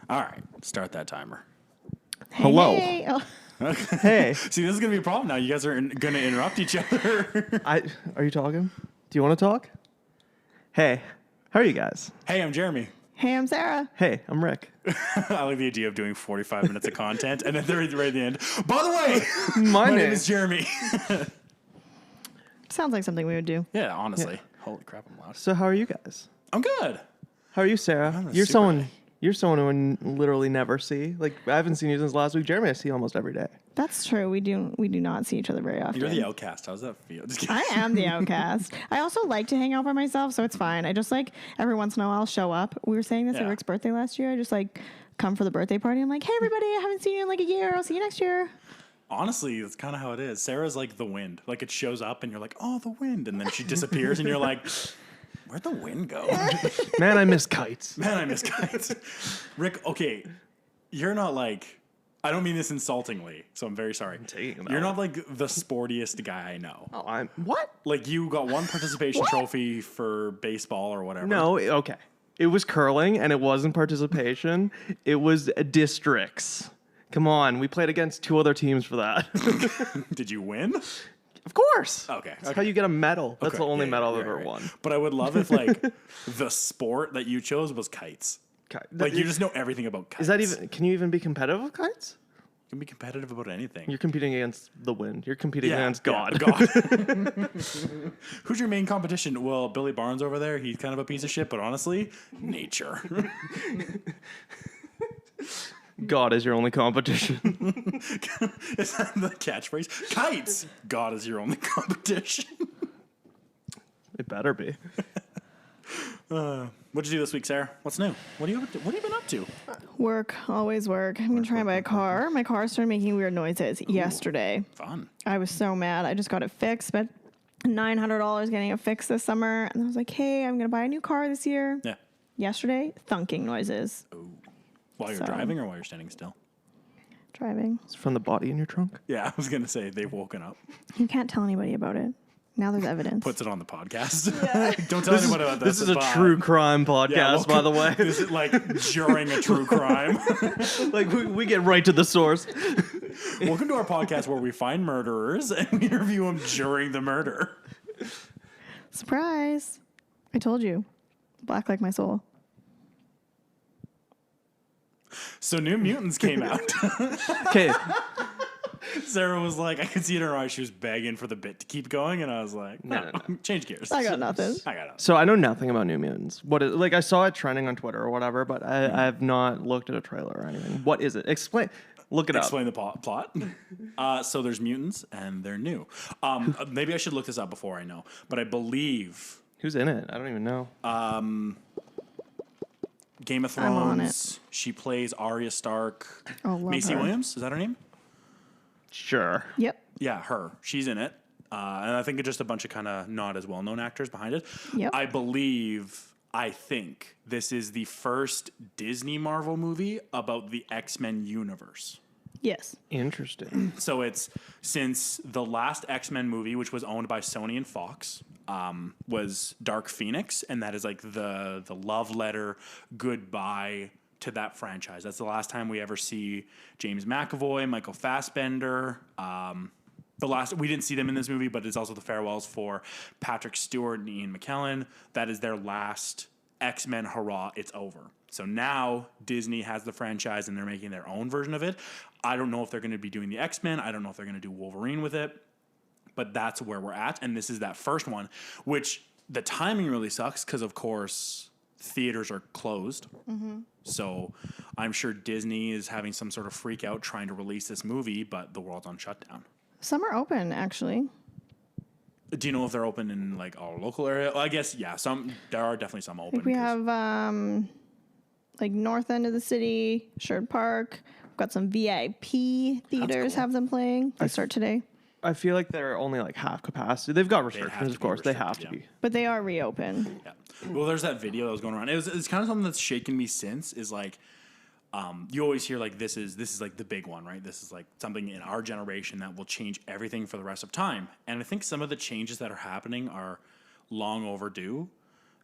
All right, start that timer. Hello. Hey. Oh. Hey. See, this is going to be a problem now. You guys are going to interrupt each other. Are you talking? Do you want to talk? Hey. How are you guys? Hey, I'm Jeremy. Hey, I'm Sarah. Hey, I'm Rick. I like the idea of doing 45 minutes of content and then they're right at the end. By the way, My my name name is Jeremy. Sounds like something we would do. Yeah, honestly. Holy crap, I'm loud. So how are you guys? I'm good. How are you, Sarah? I'm a You're super someone. day. You're someone who I literally never see. Like I haven't seen you since last week. Jeremy, I see almost every day. That's true. We do not see each other very often. You're the outcast. How's that feel? Just kidding. I am the outcast. I also like to hang out by myself, so it's fine. I just like every once in a while I'll show up. We were saying this at Yeah. Rick's birthday last year. I just like come for the birthday party. I'm like, hey everybody, I haven't seen you in like a year. I'll see you next year. Honestly, that's kind of how it is. Sarah's like the wind. Like it shows up and you're like, oh, the wind. And then she disappears and you're like, where'd the wind go? Man, I miss kites. Man, I miss kites. Rick, okay, you're not like, I don't mean this insultingly, so I'm very sorry. taking that You're one. not like the sportiest guy I know. Oh, I'm what? Like you got one participation trophy for baseball or whatever. No, okay. It was curling, and it wasn't participation. It was districts. Come on, we played against two other teams for that. Did you win? Of course. Okay. That's how you get a medal. That's Okay, the only yeah, medal yeah, I've ever right. won. But I would love if like the sport that you chose was kites. Like you just know everything about kites. Is that even? Can you even be competitive with kites? You can be competitive about anything. You're competing against the wind. You're competing against yeah, God. God. Who's your main competition? Well, Billy Barnes over there, he's kind of a piece of shit, but honestly, nature. God is your only competition. Is that the catchphrase? Kites! God is your only competition. It better be. What'd you do this week, Sarah? What's new? What have you been up to? Work, always work. I'm gonna try and buy a car. My car started making weird noises yesterday. Fun. I was so mad. I just got it fixed, but $900 getting it fixed this summer. And I was like, hey, I'm going to buy a new car this year. Yeah. Yesterday, thunking noises. While you're So- driving or while you're standing still? Driving. It's from the body in your trunk. Yeah, I was going to say they've woken up. You can't tell anybody about it. Now there's evidence. Puts it on the podcast. Don't tell anyone about this. This is a Bye. true crime podcast, Yeah, by the way. This is like during a true crime. Like we get right to the source. Welcome to our podcast where we find murderers and we interview them during the murder. Surprise. I told you. Black like my soul. So New Mutants came out. Okay, Sarah was like, I could see it in her eyes. She was begging for the bit to keep going. And I was like, no. Change gears. I got nothing. I got it. so I know nothing about New Mutants. What is like? I saw it trending on Twitter or whatever, but I have not looked at a trailer or anything. What is it? Explain. Look it up. Explain the plot. So there's mutants and they're new. Maybe I should look this up before I know. But I believe Who's in it? I don't even know. Game of I'm on Thrones. She plays Arya Stark. Oh, love Macy her. Williams, is that her name? Sure. Yep. Yeah, her. She's in it. And I think it's just a bunch of kind of not as well-known actors behind it. Yep. I think this is the first Disney Marvel movie about the X-Men universe. Yes. Interesting. So it's since the last X-Men movie, which was owned by Sony and Fox, was Dark Phoenix, and that is like the love letter goodbye to that franchise. That's the last time we ever see James McAvoy, Michael Fassbender. We didn't see them in this movie, but it's also the farewells for Patrick Stewart and Ian McKellen. That is their last X-Men hurrah. It's over. So now Disney has the franchise and they're making their own version of it. I don't know if they're going to be doing the X-Men. I don't know if they're going to do Wolverine with it. But that's where we're at. And this is that first one, which the timing really sucks because, of course, theaters are closed. Mm-hmm. So I'm sure Disney is having some sort of freak out trying to release this movie, but the world's on shutdown. Some are open, actually. Do you know if they're open in like our local area? Well, I guess, yeah, there are definitely some open. I think we have like north end of the city, Sherwood Park. We've got some VIP theaters cool. have them playing. They start today. I feel like they're only like half capacity. They've got restrictions, to of be course. They have to restricted, be. But they are reopened. Yeah. Well, there's that video that was going around. It's kind of something that's shaken me since is like, you always hear like this is like the big one, right? This is like something in our generation that will change everything for the rest of time. And I think some of the changes that are happening are long overdue.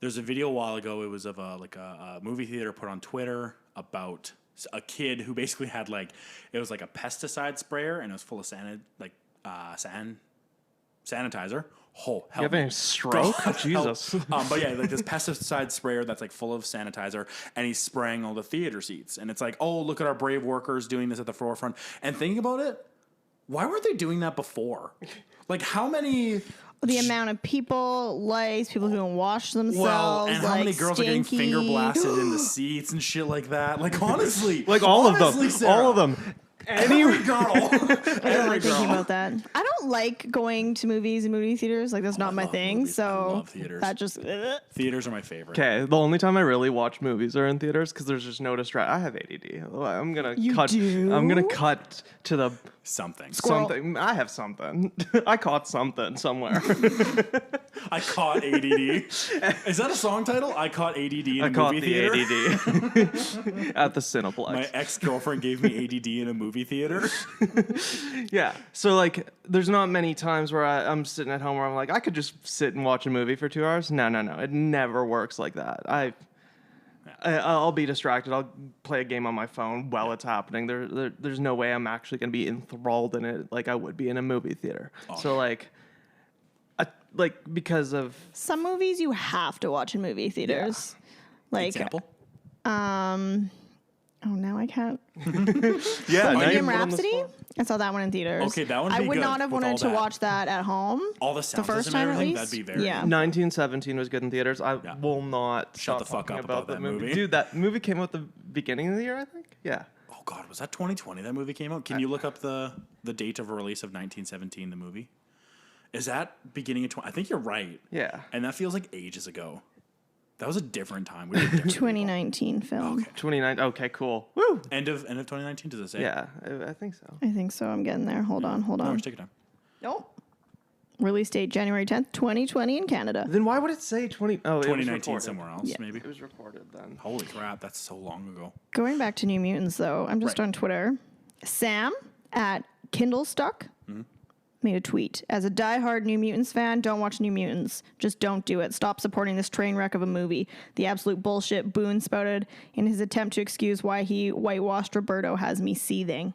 There's a video a while ago. It was of a movie theater put on Twitter. about a kid who basically had like, it was like a pesticide sprayer and it was full of sanitizer. Oh, You having a stroke? Jesus. But yeah, like this pesticide sprayer that's like full of sanitizer, and he's spraying all the theater seats. And it's like, oh, look at our brave workers doing this at the forefront. And thinking about it, why weren't they doing that before? Like, how many? The amount of people, lice, people who don't wash themselves. Well, and how many girls are getting stinky. finger blasted in the seats and shit like that? Like, honestly, Like all of them. Sarah, All of them. Every girl. I don't like thinking about that. I don't like going to movies and movie theaters. Like, that's not my thing. movies. I So love theaters. that just. Theaters are my favorite. Okay, the only time I really watch movies are in theaters because there's just no distraction. I have ADD. I'm gonna You cut. do? I'm gonna cut to the Something. Squirrel. something. I have something. I caught something somewhere. I caught ADD. Is that a song title? I caught ADD in I a caught movie the theater. ADD at the Cineplex. My ex-girlfriend gave me ADD in a movie theater. Yeah. So like, there's not many times where I'm sitting at home where I'm like, I could just sit and watch a movie for 2 hours. No. It never works like that. I'll be distracted. I'll play a game on my phone while it's happening. There's no way I'm actually gonna be enthralled in it like I would be in a movie theater. Oh. So like, because of Some movies you have to watch in movie theaters. Like, Example? oh, now I can't. yeah, Bohemian Rhapsody. I saw that one in theaters. Okay, that would I be would good not have with wanted all to that. watch that at home. All the The sound first system and time, at everything, least. that'd be very Yeah. 1917 was good in theaters. I Yeah. will not Shut stop the fuck talking up about that that movie. movie. Dude, that movie came out the beginning of the year, I think. Yeah. Oh God, was that 2020 that movie came out? Can you look up the date of release of 1917, the movie? Is that beginning of 20? I think you're right. Yeah. And that feels like ages ago. That was a different time. We were different people. 2019 film. Okay. 29. Okay, cool. Woo. End of 2019, does it say? Yeah, I think so. I think so. I'm getting there. Hold on. No, worries, take your time. Nope. Release date January 10th, 2020 in Canada. Then why would it say 20? Oh, it was 2019 recorded. somewhere else, Yeah. maybe. It was recorded then. Holy crap, that's so long ago. Going back to New Mutants, though, I'm just Right. on Twitter. Sam at Kindlestuck made a tweet. As a diehard New Mutants fan, don't watch New Mutants. Just don't do it. Stop supporting this train wreck of a movie. The absolute bullshit Boone spouted in his attempt to excuse why he whitewashed Roberto has me seething.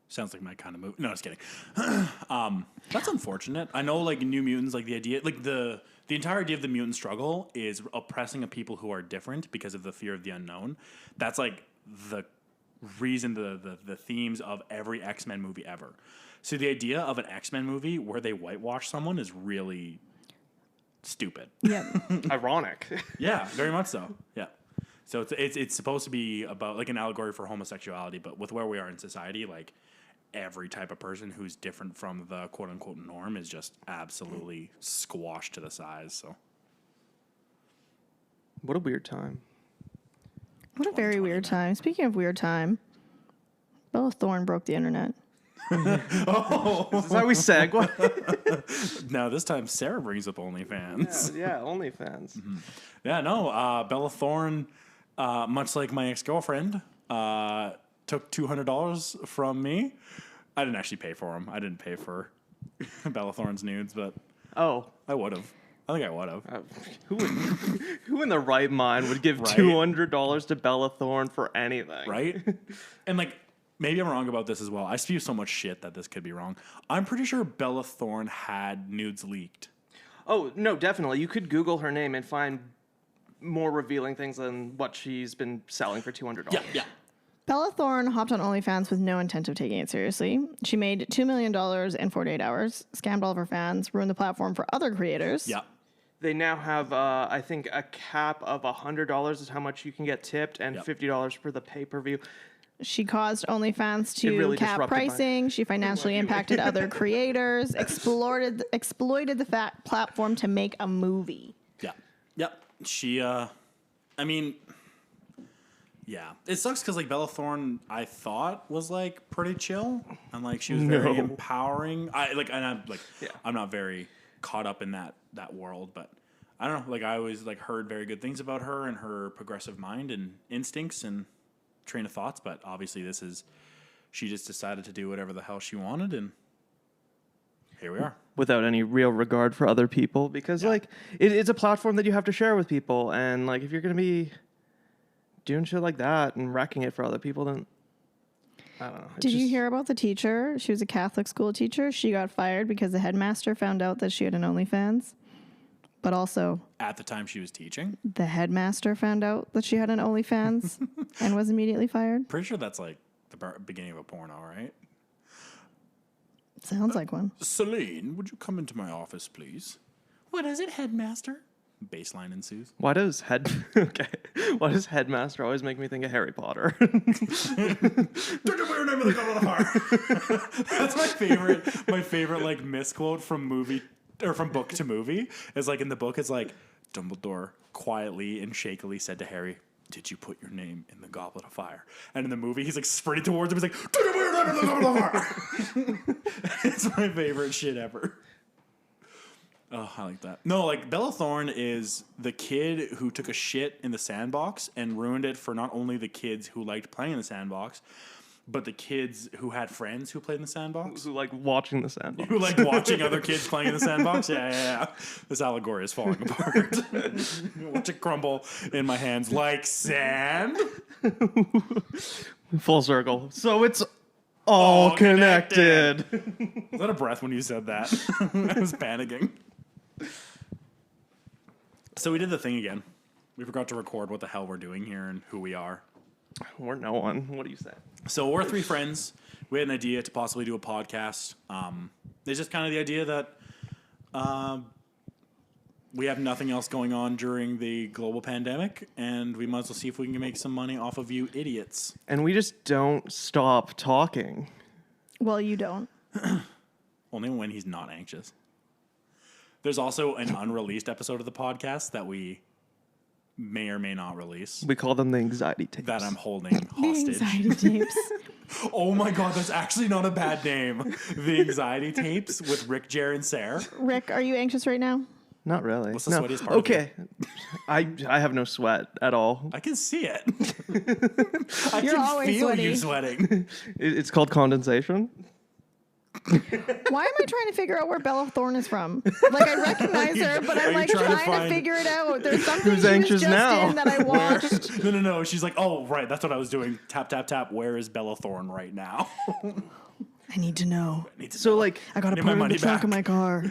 Sounds like my kind of movie. No, just kidding. That's unfortunate. I know, like, New Mutants, like, the idea, like, the entire idea of the mutant struggle is oppressing a people who are different because of the fear of the unknown. That's, like, the reason, the themes of every X-Men movie ever. So the idea of an X-Men movie where they whitewash someone is really stupid. Yep. Ironic. Yeah, very much so. Yeah. So it's supposed to be about, like, an allegory for homosexuality, but with where we are in society, like, every type of person who's different from the quote-unquote norm is just absolutely squashed to the size. So What a weird time. What a very weird time. Speaking of weird time, Bella Thorne broke the internet. Is this how we segue? now this time Sarah brings up OnlyFans. Yeah, OnlyFans. Yeah, no, Bella Thorne, much like my ex-girlfriend, took $200 from me. I didn't actually pay for them. I didn't pay for Bella Thorne's nudes, but Oh. I would have. I think I would have. Who in the right mind would give Right? $200 to Bella Thorne for anything? Right? And, like, maybe I'm wrong about this as well. I spew so much shit that this could be wrong. I'm pretty sure Bella Thorne had nudes leaked. Oh, no, definitely. You could Google her name and find more revealing things than what she's been selling for $200. Yeah. Bella Thorne hopped on OnlyFans with no intent of taking it seriously. She made $2 million in 48 hours, scammed all of her fans, ruined the platform for other creators. Yeah. They now have, I think, a cap of $100 is how much you can get tipped, and Yep. $50 for the pay-per-view. She caused OnlyFans to really cap disrupted my- pricing. She financially impacted other creators, exploited the platform to make a movie. Yeah. Yep. She, I mean, yeah. It sucks because, like, Bella Thorne, I thought was, like, pretty chill. And, like, she was very No. empowering. I'm not very caught up in that world, but I don't know. Like, I always, like, heard very good things about her and her progressive mind and instincts and train of thoughts. But obviously she just decided to do whatever the hell she wanted. And here we are. without any real regard for other people, because like it's a platform that you have to share with people, and like if you're gonna be doing shit like that and wrecking it for other people, then I don't know. Did you hear about the teacher? She was a Catholic school teacher. She got fired because the headmaster found out that she had an OnlyFans. But also, At the time she was teaching? the headmaster found out that she had an OnlyFans and was immediately fired. Pretty sure that's like the beginning of a porno, right? Sounds like one. Celine, would you come into my office, please? What is it, headmaster? Baseline ensues. Why does headmaster always make me think of Harry Potter? That's my favorite. My favorite like misquote from movie or from book to movie is like in the book. It's like Dumbledore quietly and shakily said to Harry, "Did you put your name in the Goblet of Fire?" And in the movie, he's like sprinting towards him. He's like, "Did you put your name in the Goblet of Fire?" It's my favorite shit ever. Oh, I like that. No, like Bella Thorne is the kid who took a shit in the sandbox and ruined it for not only the kids who liked playing in the sandbox, but the kids who had friends who played in the sandbox. Who like watching the sandbox. Who like watching other kids playing in the sandbox. Yeah. This allegory is falling apart. Watch it crumble in my hands like sand. Full circle. So it's all connected. Was that a breath when you said that? I was panicking. So we did the thing again. We forgot to record what the hell we're doing here and who we are. We're no one. What do you say? So we're three friends. We had an idea to possibly do a podcast. It's just kind of the idea that we have nothing else going on during the global pandemic, and we might as well see if we can make some money off of you idiots. And we just don't stop talking. Well, you don't. Only when he's not anxious. There's also an unreleased episode of the podcast that we may or may not release. We call them the anxiety tapes. That I'm holding The hostage. anxiety tapes. Oh my god, that's actually not a bad name. The anxiety tapes with RickJerandSar. Rick, are you anxious right now? Not really. What's the sweatiest part of Okay. I have no sweat at all. I can see it. I You're can always feel sweaty. you sweating. It's called condensation. Why am I trying to figure out where Bella Thorne is from? Like, I recognize her, but I'm you like trying to trying to find- figure it out. There's something Who's she was anxious just now? in that I watched. No. She's like, oh, right. That's what I was doing. Tap, tap, tap. Where is Bella Thorne right now? I need to know. So like I gotta Need put my it in the money trunk back. of my car.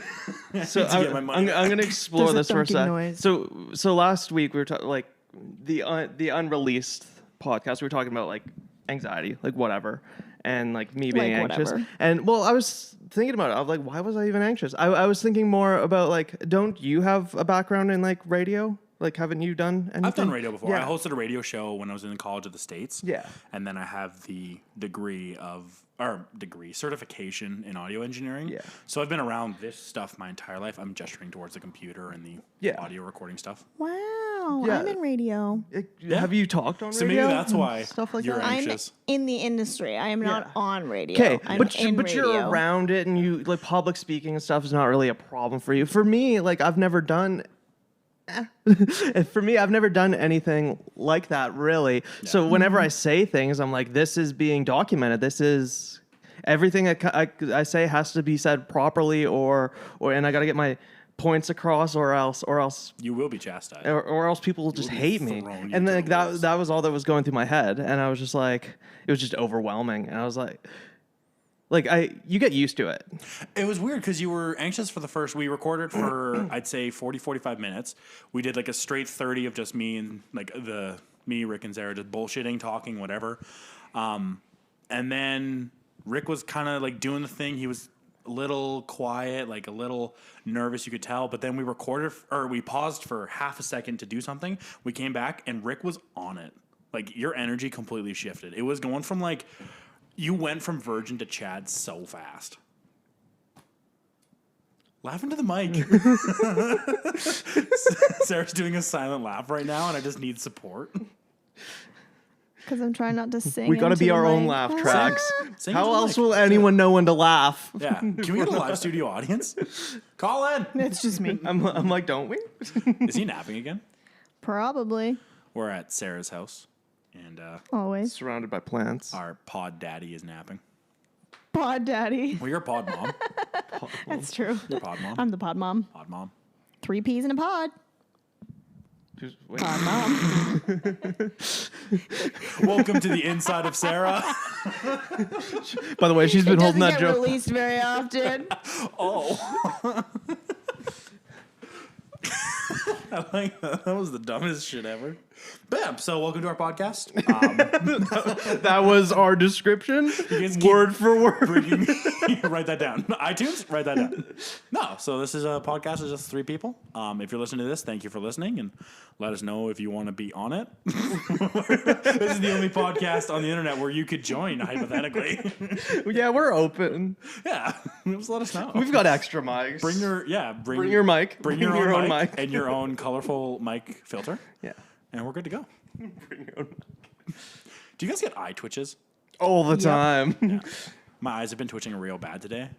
so to get my money I'm gonna explore There's a this for a thunking sec. noise. So last week we were talking like the unreleased podcast. We were talking about like anxiety, like whatever, and like me being Like, anxious. whatever. And well, I was thinking about it. I was like, why was I even anxious? I was thinking more about like, don't you have a background in like radio? Like, haven't you done anything? I've done radio before. Yeah. I hosted a radio show when I was in College of the States. Yeah. And then I have the certification in audio engineering. Yeah. So I've been around this stuff my entire life. I'm gesturing towards the computer and the Yeah. audio recording stuff. Wow, Yeah. I'm in radio. Have you talked on So radio? maybe that's why Stuff like you're that? anxious. I'm in the industry. I am not on radio. Okay, I'm but in you're radio. around it, and you like public speaking and stuff is not really a problem for you. For me, like I've never done. For me, I've never done anything like that really. So whenever I say things, I'm like, this is being documented. This is everything I say has to be said properly, and I got to get my points across, or else. You will be chastised. Or else people will just be hate me, thrown and into like the that wolves. that was all that was going through my head, and I was just like, it was just overwhelming, and I was like you get used to it. It was weird because you were anxious for the first. We recorded for I'd say 45 minutes. We did like a straight 30 of just me and like me, Rick, and Sarah just bullshitting, talking, whatever. And then Rick was kind of like doing the thing. He was a little quiet, like a little nervous, you could tell. But then we paused for half a second to do something. We came back and Rick was on it. Like your energy completely shifted. It was going from like. You went from virgin to Chad so fast. Laugh into the mic. Sarah's doing a silent laugh right now, and I just need support. Because I'm trying not to sing. We got to into be the our own mic. laugh tracks. Sing How into the else mic. will anyone know when to laugh? Yeah. Can we get a live studio audience? Call in. It's just me. I'm like, don't we? Is he napping again? Probably. We're at Sarah's house, and Always. Surrounded by plants. our pod daddy is napping. Pod daddy. Well, you're a pod mom. That's true. You're pod mom. I'm the pod mom. Pod mom. 3 peas in a pod. Wait. Pod mom. Welcome to the inside of Sarah. By the way, she's been holding that Doesn't get joke. released very often. Oh. I like that. That was the dumbest shit ever. Bam. So welcome to our podcast. That was our description, guys keep word for word. Write that down. iTunes, write that down. No, so this is a podcast of just 3 people. If you're listening to this, thank you for listening, and let us know if you want to be on it. This is the only podcast on the internet where you could join, hypothetically. Yeah, we're open. Yeah, just let us know. We've got extra mics. Bring your mic. Bring your own mic and your own colorful mic filter. Yeah. And we're good to go. Bring your own mic. Do you guys get eye twitches? All the time. Yeah. My eyes have been twitching real bad today,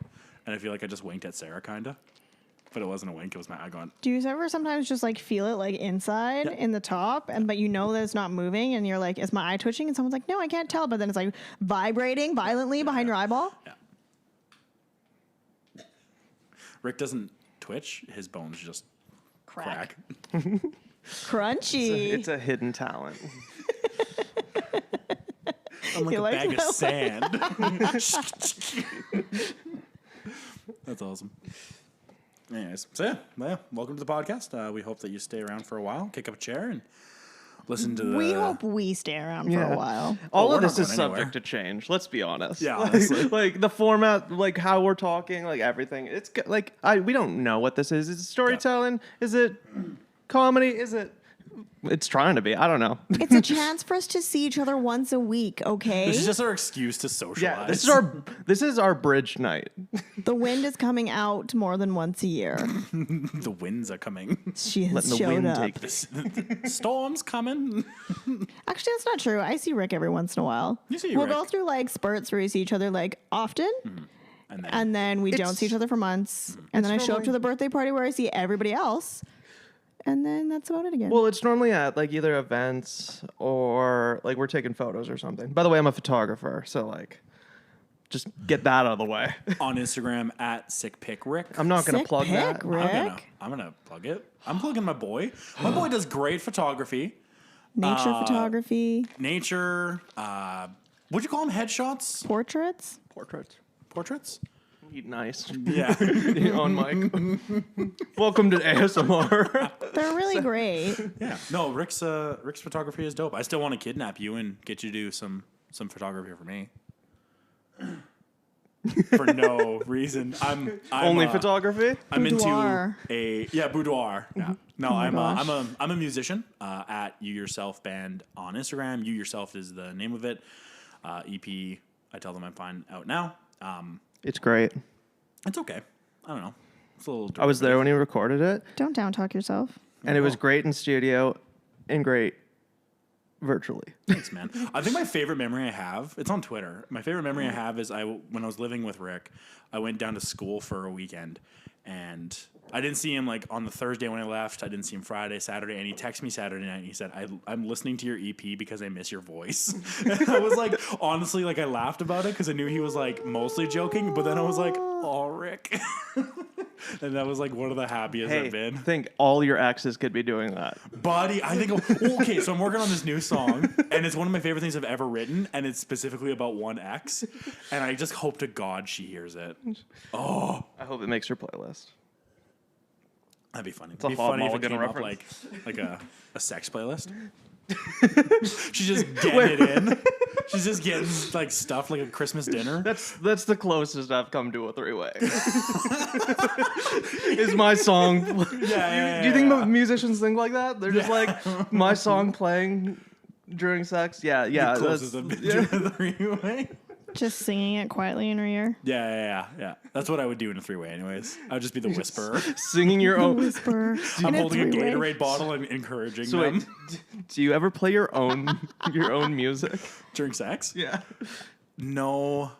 and I feel like I just winked at Sarah, kinda. But it wasn't a wink; it was my eye going. Do you ever sometimes just like feel it like inside in the top, but you know that it's not moving, and you're like, "Is my eye twitching?" And someone's like, "No, I can't tell," but then it's like vibrating violently behind your eyeball. Yeah. Rick doesn't twitch; his bones just crack. Crunchy. It's a hidden talent. I'm like You a like bag of that? sand. That's awesome. Anyways, so yeah, welcome to the podcast. We hope that you stay around for a while, kick up a chair, and listen to the. We hope we stay around for a while. All we're of not this is going subject anywhere. to change. Let's be honest. Yeah, Like- honestly. like the format, like how we're talking, like everything. It's like we don't know what this is. Is it storytelling? Is it comedy? Is it? It's trying to be. I don't know. It's a chance for us to see each other once a week, okay? This is just our excuse to socialize. Yeah, this is our bridge night. The wind is coming out more than once a year. The winds are coming. She has Letting the showed wind up. take The storm's coming. Actually, that's not true. I see Rick every once in a while. You see we'll go Rick. through like spurts where we see each other like often, and then we don't It's- see each other for months. And then I show up to the birthday party where I see everybody else, and then that's about it again. Well, it's normally at like either events or like we're taking photos or something. By the way, I'm a photographer, so like just get that out of the way. On Instagram at sickpicrick. I'm not going to Sick plug pic, that. Rick. I'm gonna plug it. I'm plugging my boy. My boy does great photography, Nature photography, nature. What'd you call them? Headshots, portraits. portraits. Eat nice. Yeah. On mic. Welcome to ASMR. They're really great. Yeah. No, Rick's photography is dope. I still want to kidnap you and get you to do some photography for me. For no reason. I'm Only photography? I'm Boudoir. into a boudoir. Yeah. No, my gosh. I'm a musician at You Yourself Band on Instagram. You Yourself is the name of it. EP. I tell them I'm fine out now. It's great. It's okay. I don't know. It's a little. I was there when he recorded it, Don't down talk yourself. and it was great in studio and great virtually. Thanks, man. I think my favorite memory I have, it's on Twitter. My favorite memory I have is when I was living with Rick, I went down to school for a weekend, and I didn't see him like on the Thursday when I left. I didn't see him Friday, Saturday, and he texted me Saturday night and he said, I'm listening to your EP because I miss your voice. And I was like, honestly, like I laughed about it because I knew he was like mostly joking, but then I was like, oh, Rick. And that was like one of the happiest I've Hey, been. think all your exes could be doing that. Buddy, I think, okay, so I'm working on this new song, and it's one of my favorite things I've ever written, and it's specifically about one ex, and I just hope to God she hears it. Oh, I hope it makes your playlist. that'd be funny. a It'd be Hot funny if it Mulligan came up reference. like a sex playlist. She's just getting it in. She's just getting like stuff like a Christmas dinner. That's the closest I've come to a three-way. Is my song. Yeah, Do you think musicians think like that? They're just like, my song playing during sex? Yeah. Closest I've been to a three-way. Just singing it quietly in her ear. Yeah. That's what I would do in a three-way anyways. I would just be the whisperer. Singing your own. Whisper. I'm in holding a three-way. Gatorade bottle and encouraging So them wait, do you ever play your own music? during sex. Yeah. No,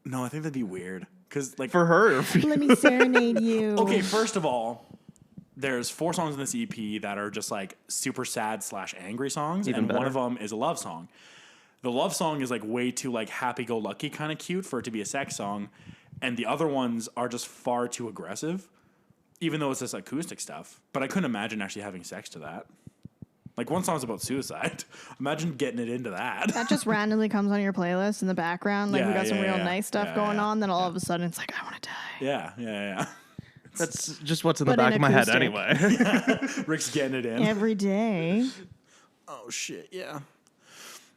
I think that'd be weird. Cause like, For her. Or for you? Let me serenade you. okay, first of all, there's 4 songs in this EP that are just like super sad / angry songs, Even and one better. of them is a love song. The love song is like way too like happy-go-lucky kind of cute for it to be a sex song, and the other ones are just far too aggressive, even though it's this acoustic stuff. But I couldn't imagine actually having sex to that. Like, one song's about suicide. Imagine getting it into that. That just randomly comes on your playlist in the background. Like, we got some real nice stuff going on. Then all of a sudden, it's like, I want to die. Yeah. That's just what's in the But back in of my head acoustic. anyway. Rick's getting it in. Every day. Oh, shit, yeah.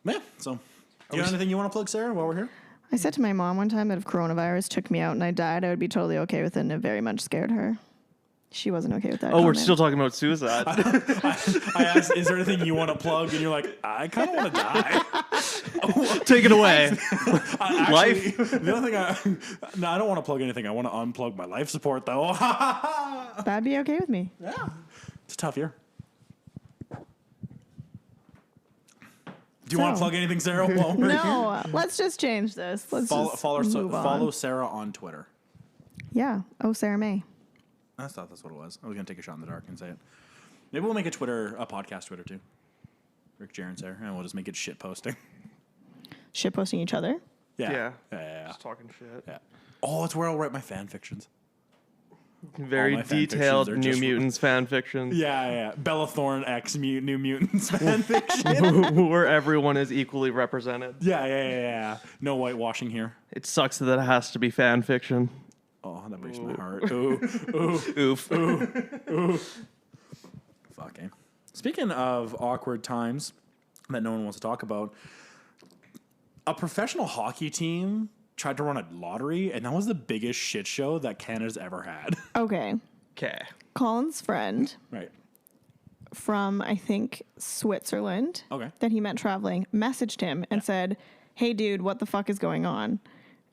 Yeah, so, do you have anything you want to plug, Sarah, while we're here? I said to my mom one time that if coronavirus took me out and I died, I would be totally okay with it, and it very much scared her. She wasn't okay with that. Oh, we're comment. still talking about suicide. I asked, is there anything you want to plug? And you're like, I kind of want to die. Take it away. Actually, the other thing I don't want to plug anything. I want to unplug my life support, though. That'd be okay with me. Yeah. It's a tough year. Do you want to plug anything, Sarah? While we're here? No, let's just change this. Let's just move on. Follow Sarah on Twitter. Yeah. Oh, Sarah May. I thought that's what it was. I was going to take a shot in the dark and say it. Maybe we'll make a podcast Twitter, too. RickJerandSar, and we'll just make it shit posting. Shit posting each other? Yeah. Just talking shit. Yeah. Oh, it's where I'll write my fan fictions. Very my fan detailed fictions are New just- Mutants fan fiction. Yeah. Bella Thorne X New Mutants fan fiction. Where everyone is equally represented. Yeah. No whitewashing here. It sucks that it has to be fan fiction. Oh, that breaks my heart. Ooh. Oof. Fuck, eh? Speaking of awkward times that no one wants to talk about, a professional hockey team tried to run a lottery, and that was the biggest shit show that Canada's ever had. Okay. Okay. Colin's friend Right. from, I think, Switzerland Okay. that he met traveling messaged him and said, hey, dude, what the fuck is going on?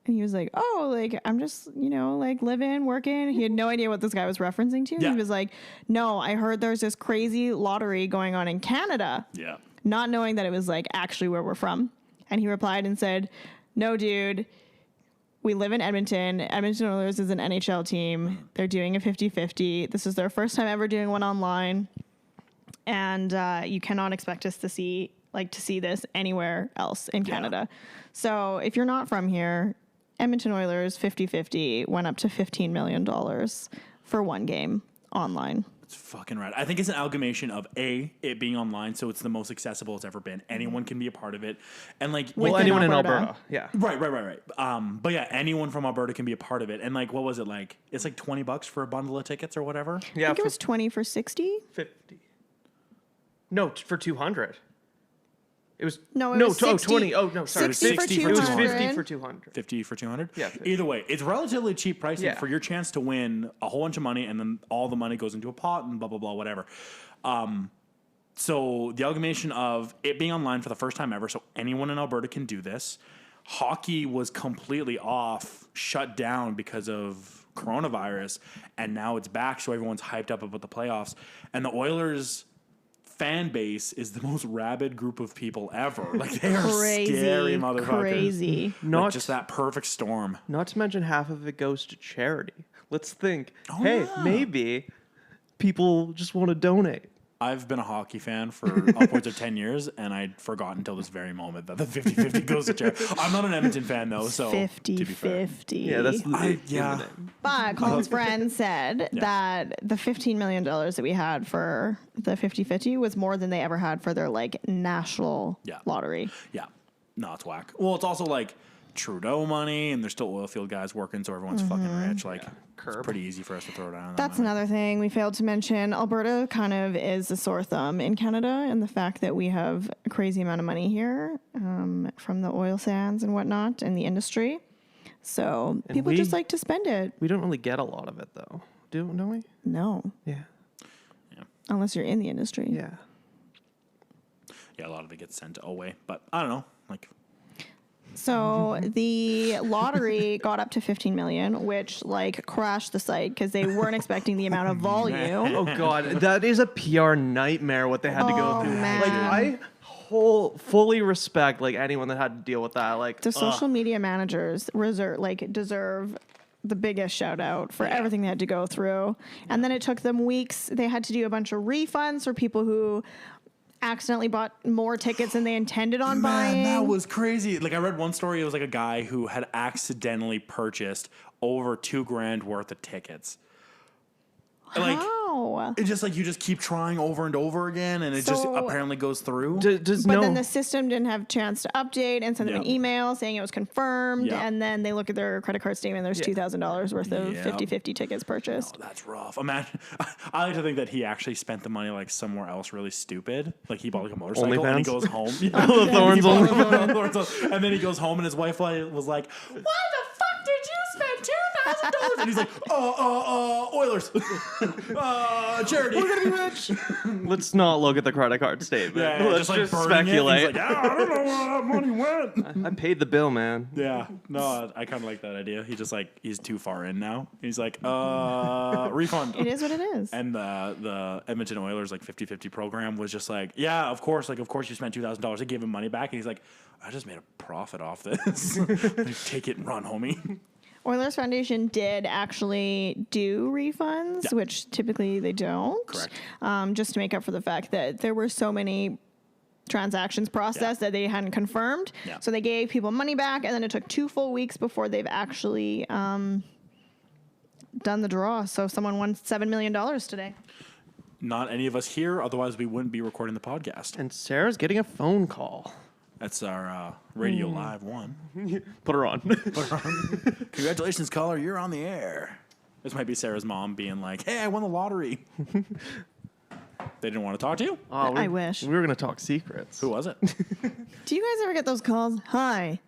And he was like, oh, like, I'm just, like living, working. He had no idea what this guy was referencing to. Yeah. He was like, no, I heard there's this crazy lottery going on in Canada. Yeah. Not knowing that it was like actually where we're from. And he replied and said, no, dude, we live in Edmonton. Edmonton Oilers is an NHL team. They're doing a 50-50. This is their first time ever doing one online. And you cannot expect us to see this anywhere else in Canada. So if you're not from here, Edmonton Oilers 50-50 went up to $15 million for one game online. It's fucking rad. I think it's an amalgamation of it being online, so it's the most accessible it's ever been. Anyone can be a part of it, and like, Well, anyone in Alberta. Alberta. Yeah. right. But yeah, anyone from Alberta can be a part of it. And like, what was it like? It's like $20 for a bundle of tickets or whatever. Yeah. I think it was 20 for 60. 50. No, for 200. It was No, it was 60. 20. Oh no, sorry. 60 for 60 for It was 200. 50 for 200. 50 for 200. Yeah, 50. Either way, it's relatively cheap pricing Yeah. for your chance to win a whole bunch of money, and then all the money goes into a pot and blah blah blah whatever. So the amalgamation of it being online for the first time ever, so anyone in Alberta can do this. Hockey was completely off, shut down because of coronavirus, and now it's back, so everyone's hyped up about the playoffs. And the Oilers fan base is the most rabid group of people ever. Like, they are scary motherfuckers. Crazy. Like, Not just that perfect storm. Not to mention half of it goes to charity. Let's think. Oh, hey, yeah. maybe people just want to donate. I've been a hockey fan for upwards of 10 years, and I'd forgotten until this very moment that the 50-50 goes to charity. I'm not an Edmonton fan, though, so to be fair. 50-50. Yeah, that's yeah. But Colin's friend said that the $15 million that we had for the 50-50 was more than they ever had for their like national lottery. Yeah. No, it's whack. Well, it's also like Trudeau money, and there's still oil field guys working, so everyone's fucking rich. Like, it's pretty easy for us to throw down. That's another thing we failed to mention. Alberta kind of is a sore thumb in Canada, and the fact that we have a crazy amount of money here from the oil sands and whatnot in the industry. So people just like to spend it. We don't really get a lot of it, though. Don't we? No. Yeah. Unless you're in the industry. Yeah. Yeah, a lot of it gets sent away, but I don't know. Like, So the lottery got up to 15 million, which like crashed the site because they weren't expecting the amount of volume. Oh God, that is a PR nightmare. What they had to go through. Man. Like I fully respect like anyone that had to deal with that. Like The social media managers deserve the biggest shout out for everything they had to go through. And then it took them weeks. They had to do a bunch of refunds for people who accidentally bought more tickets than they intended on buying. Man, that was crazy. Like I read one story. It was like a guy who had accidentally purchased over $2,000 worth of tickets. Like, How? it's just like you just keep trying over and over again, and it just apparently goes through. But then the system didn't have a chance to update and send them an Yep. email saying it was confirmed, Yep. and then they look at their credit card statement. There's $2,000 worth of Yep. 50/50 tickets purchased. Oh, that's rough. Imagine. I like to think that he actually spent the money like somewhere else really stupid. Like he bought like a motorcycle and he OnlyFans? goes home. The Thorne's He bought OnlyFans. Thorne's, and then he goes home and his wife was like, "Why the fuck did you spend $2,000?" And he's like, Oilers, charity. We're gonna be rich. Let's not look at the credit card statement. Yeah, Let's just like speculate. He's like, I don't know where that money went. I paid the bill, man. Yeah, no, I kind of like that idea. He's too far in now. He's like, refund. It is what it is. And the Edmonton Oilers like 50-50 program was just like, yeah, of course you spent $2,000. They gave him money back, and he's like, I just made a profit off this. Like, take it and run, homie. Oilers Foundation did actually do refunds, which typically they don't. Correct. Just to make up for the fact that there were so many transactions processed that they hadn't confirmed. Yeah. So they gave people money back, and then it took 2 full weeks before they've actually done the draw. So someone won $7 million today. Not any of us here, otherwise we wouldn't be recording the podcast. And Sarah's getting a phone call. That's our Radio Live one. Put her on. Congratulations, caller, you're on the air. This might be Sarah's mom being like, hey, I won the lottery. They didn't want to talk to you? I wish. We were going to talk secrets. Who was it? Do you guys ever get those calls? Hi,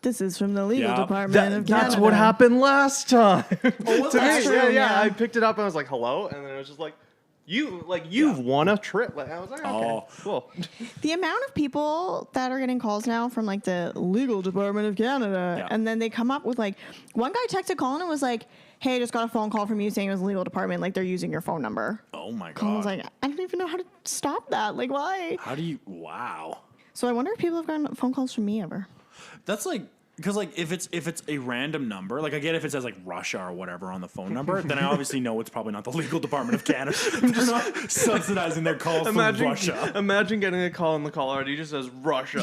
this is from the legal Yeah. department of Canada. That's what happened last time. Oh, was To me, that? true, yeah. yeah. I picked it up and I was like, hello? And then it was just like, you've won a trip. Like, I was like, okay, Oh. cool. The amount of people that are getting calls now from like the legal department of Canada, Yeah. and then they come up with like, one guy texted Colin and was like, hey, I just got a phone call from you saying it was the legal department, like they're using your phone number. Oh, my Colin was God. like, I don't even know how to stop that. Like, why? How do you... Wow. So I wonder if people have gotten phone calls from me ever. That's like... Because, like, if it's a random number, like, I get if it says, like, Russia or whatever on the phone number, then I obviously know it's probably not the legal department of Canada. They're not subsidizing their calls from Russia. Imagine getting a call in the caller ID just says Russia.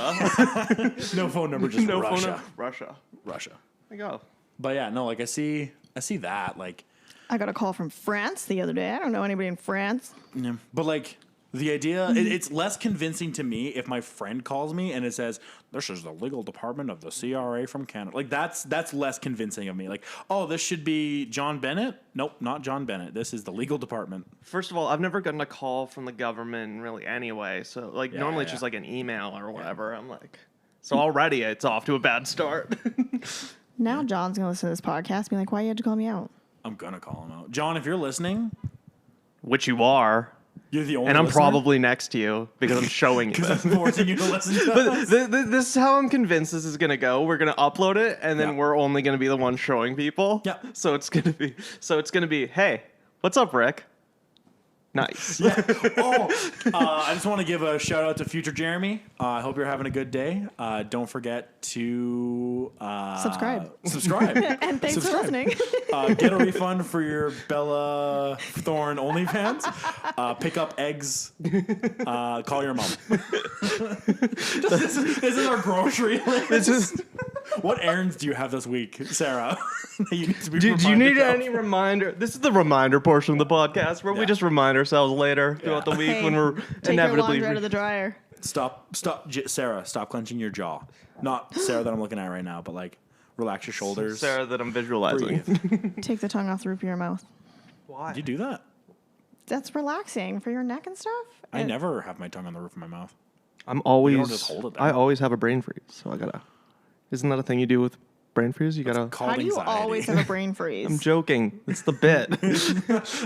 No phone number, just no Russia. phone number. Russia. Russia. There you go. But, yeah, no, like, I see that, like... I got a call from France the other day. I don't know anybody in France. Yeah. But, like... The idea, it's less convincing to me if my friend calls me and it says, this is the legal department of the CRA from Canada. Like, that's less convincing of me. Like, oh, this should be John Bennett? Nope, not John Bennett. This is the legal department. First of all, I've never gotten a call from the government really anyway. So, like, normally it's yeah. just like an email or whatever. I'm like, so already it's off to a bad start. Now John's going to listen to this podcast and be like, why you had to call me out? I'm going to call him out. John, if you're listening, Which you are. you're the only And I'm listener. probably next to you because I'm showing you Because this. I'm forcing you to listen to But us. this is how I'm convinced this is going to go. We're going to upload it, and then Yeah. we're only going to be the one showing people. Yeah. So it's going to be, hey, what's up, Rick? Nice. I just want to give a shout out to future Jeremy. I hope you're having a good day. Don't forget to Subscribe. And thanks for listening. Get a refund for your Bella Thorne OnlyFans. Pick up eggs. Call your mom. This is our grocery list. What errands do you have this week, Sarah? that you need to be Do you reminded need of? any reminder? This is the reminder portion of the podcast where we Yeah. just remind ourselves later throughout the week Hey, when we're take inevitably. your laundry out of the dryer. Stop, Sarah. Stop clenching your jaw. Not Sarah that I'm looking at right now, but like relax your shoulders. Sarah that I'm visualizing. Breathe. Take the tongue off the roof of your mouth. Why? Did you do that? That's relaxing for your neck and stuff. I never have my tongue on the roof of my mouth. I'm always. just hold it there. I always have a brain freeze, so I gotta. Isn't that a thing you do with brain freeze? You gotta. Called How do you anxiety. always have a brain freeze? I'm joking. It's the bit.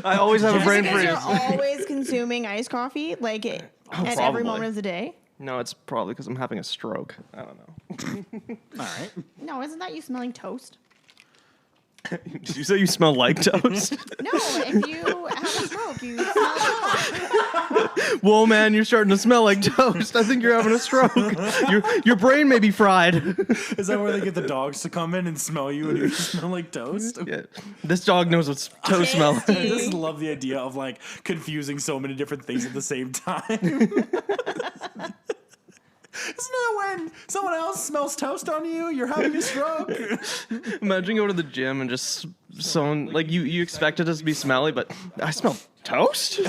I always have a Just brain because freeze. you're always consuming iced coffee, like at every Probably. moment of the day. No, it's probably because I'm having a stroke. I don't know. All right. No, isn't that you smelling toast? Did you say you smell like toast? No, if you have a smoke, you smell toast. Whoa, man, you're starting to smell like toast. I think you're having a stroke. Your brain may be fried. Is that where they get the dogs to come in and smell you and you smell like toast? Yeah. This dog knows what toast smells like. I just love the idea of like confusing so many different things at the same time. Isn't that when someone else smells toast on you, you're having a stroke? Imagine going to the gym and just someone, like, you expect it to be smelly, but I smell toast?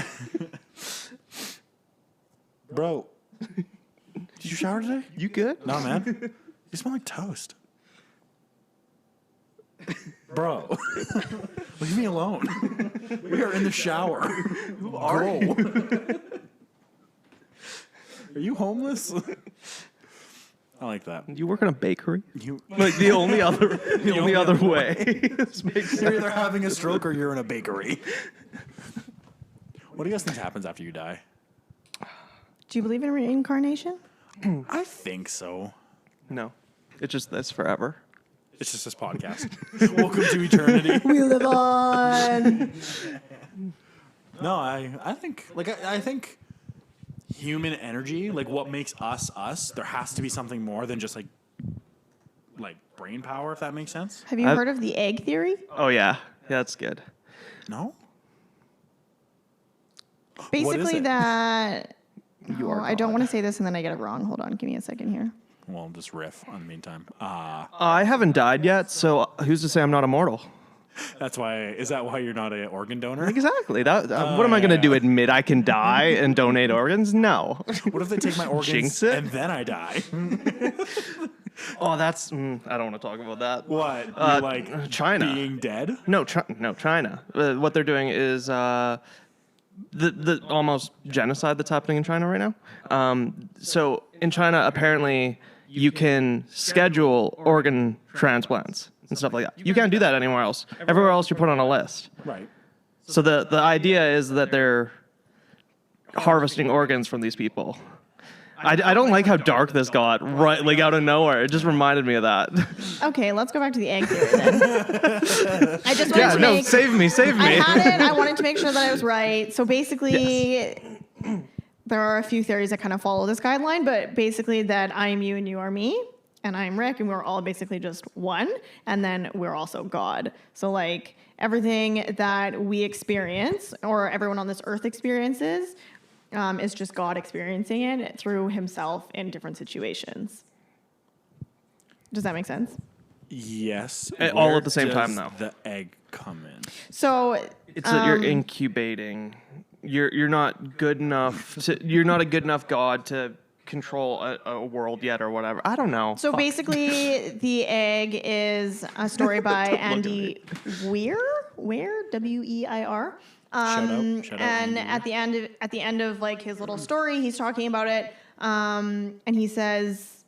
Bro, did you shower today? You good? No, man. You smell like toast. Bro, leave me alone. We are in the shower. Who are you? Are you homeless? I like that. You work in a bakery? You Like the only other way. This makes You're sense. either having a stroke or you're in a bakery. What do you guys think happens after you die? Do you believe in reincarnation? I think so. No. It's just this forever. It's just this podcast. Welcome to eternity. We live on. No, I think I think human energy, like what makes us us, there has to be something more than just like brain power, if that makes sense. Have you heard of the egg theory? Oh, yeah. Yeah, that's good. No? Basically, it? that. You are I don't God. want to say this and then I get it wrong. Hold on, give me a second here. Well, just riff on the meantime. I haven't died yet, so who's to say I'm not immortal? Is that why you're not an organ donor? Exactly. What am I going to do? Admit I can die and donate organs? No. What if they take my organs Jinx it? and then I die? Oh, that's. I don't want to talk about that. What? You're like China. being dead? No, China. What they're doing is the almost genocide that's happening in China right now. So in China, apparently, you can schedule organ transplants and stuff like that. You can't do that anywhere else. Everywhere else, you're put on a list. Right. So the idea is that they're harvesting organs from these people. I don't like how dark this got, right, like out of nowhere. It just reminded me of that. Okay, let's go back to the egg theory then. I just wanted Yeah, to no, make. save me. I had it. I wanted to make sure that I was right. So basically, there are a few theories that kind of follow this guideline, but basically that I am you and you are me, and I'm Rick, and we're all basically just one, and then we're also God. So like everything that we experience, or everyone on this earth experiences, is just God experiencing it through himself in different situations. Does that make sense? Yes. All Where at the same time, does though. the egg come in? So It's that you're incubating. You're not good enough you're not a good enough God to control a world yet or whatever. I don't know. So Fuck. basically, the egg is a story by Don't look at Andy Weir, W-E-I-R. Shout out And Andy at the end of like his little story, he's talking about it, and he says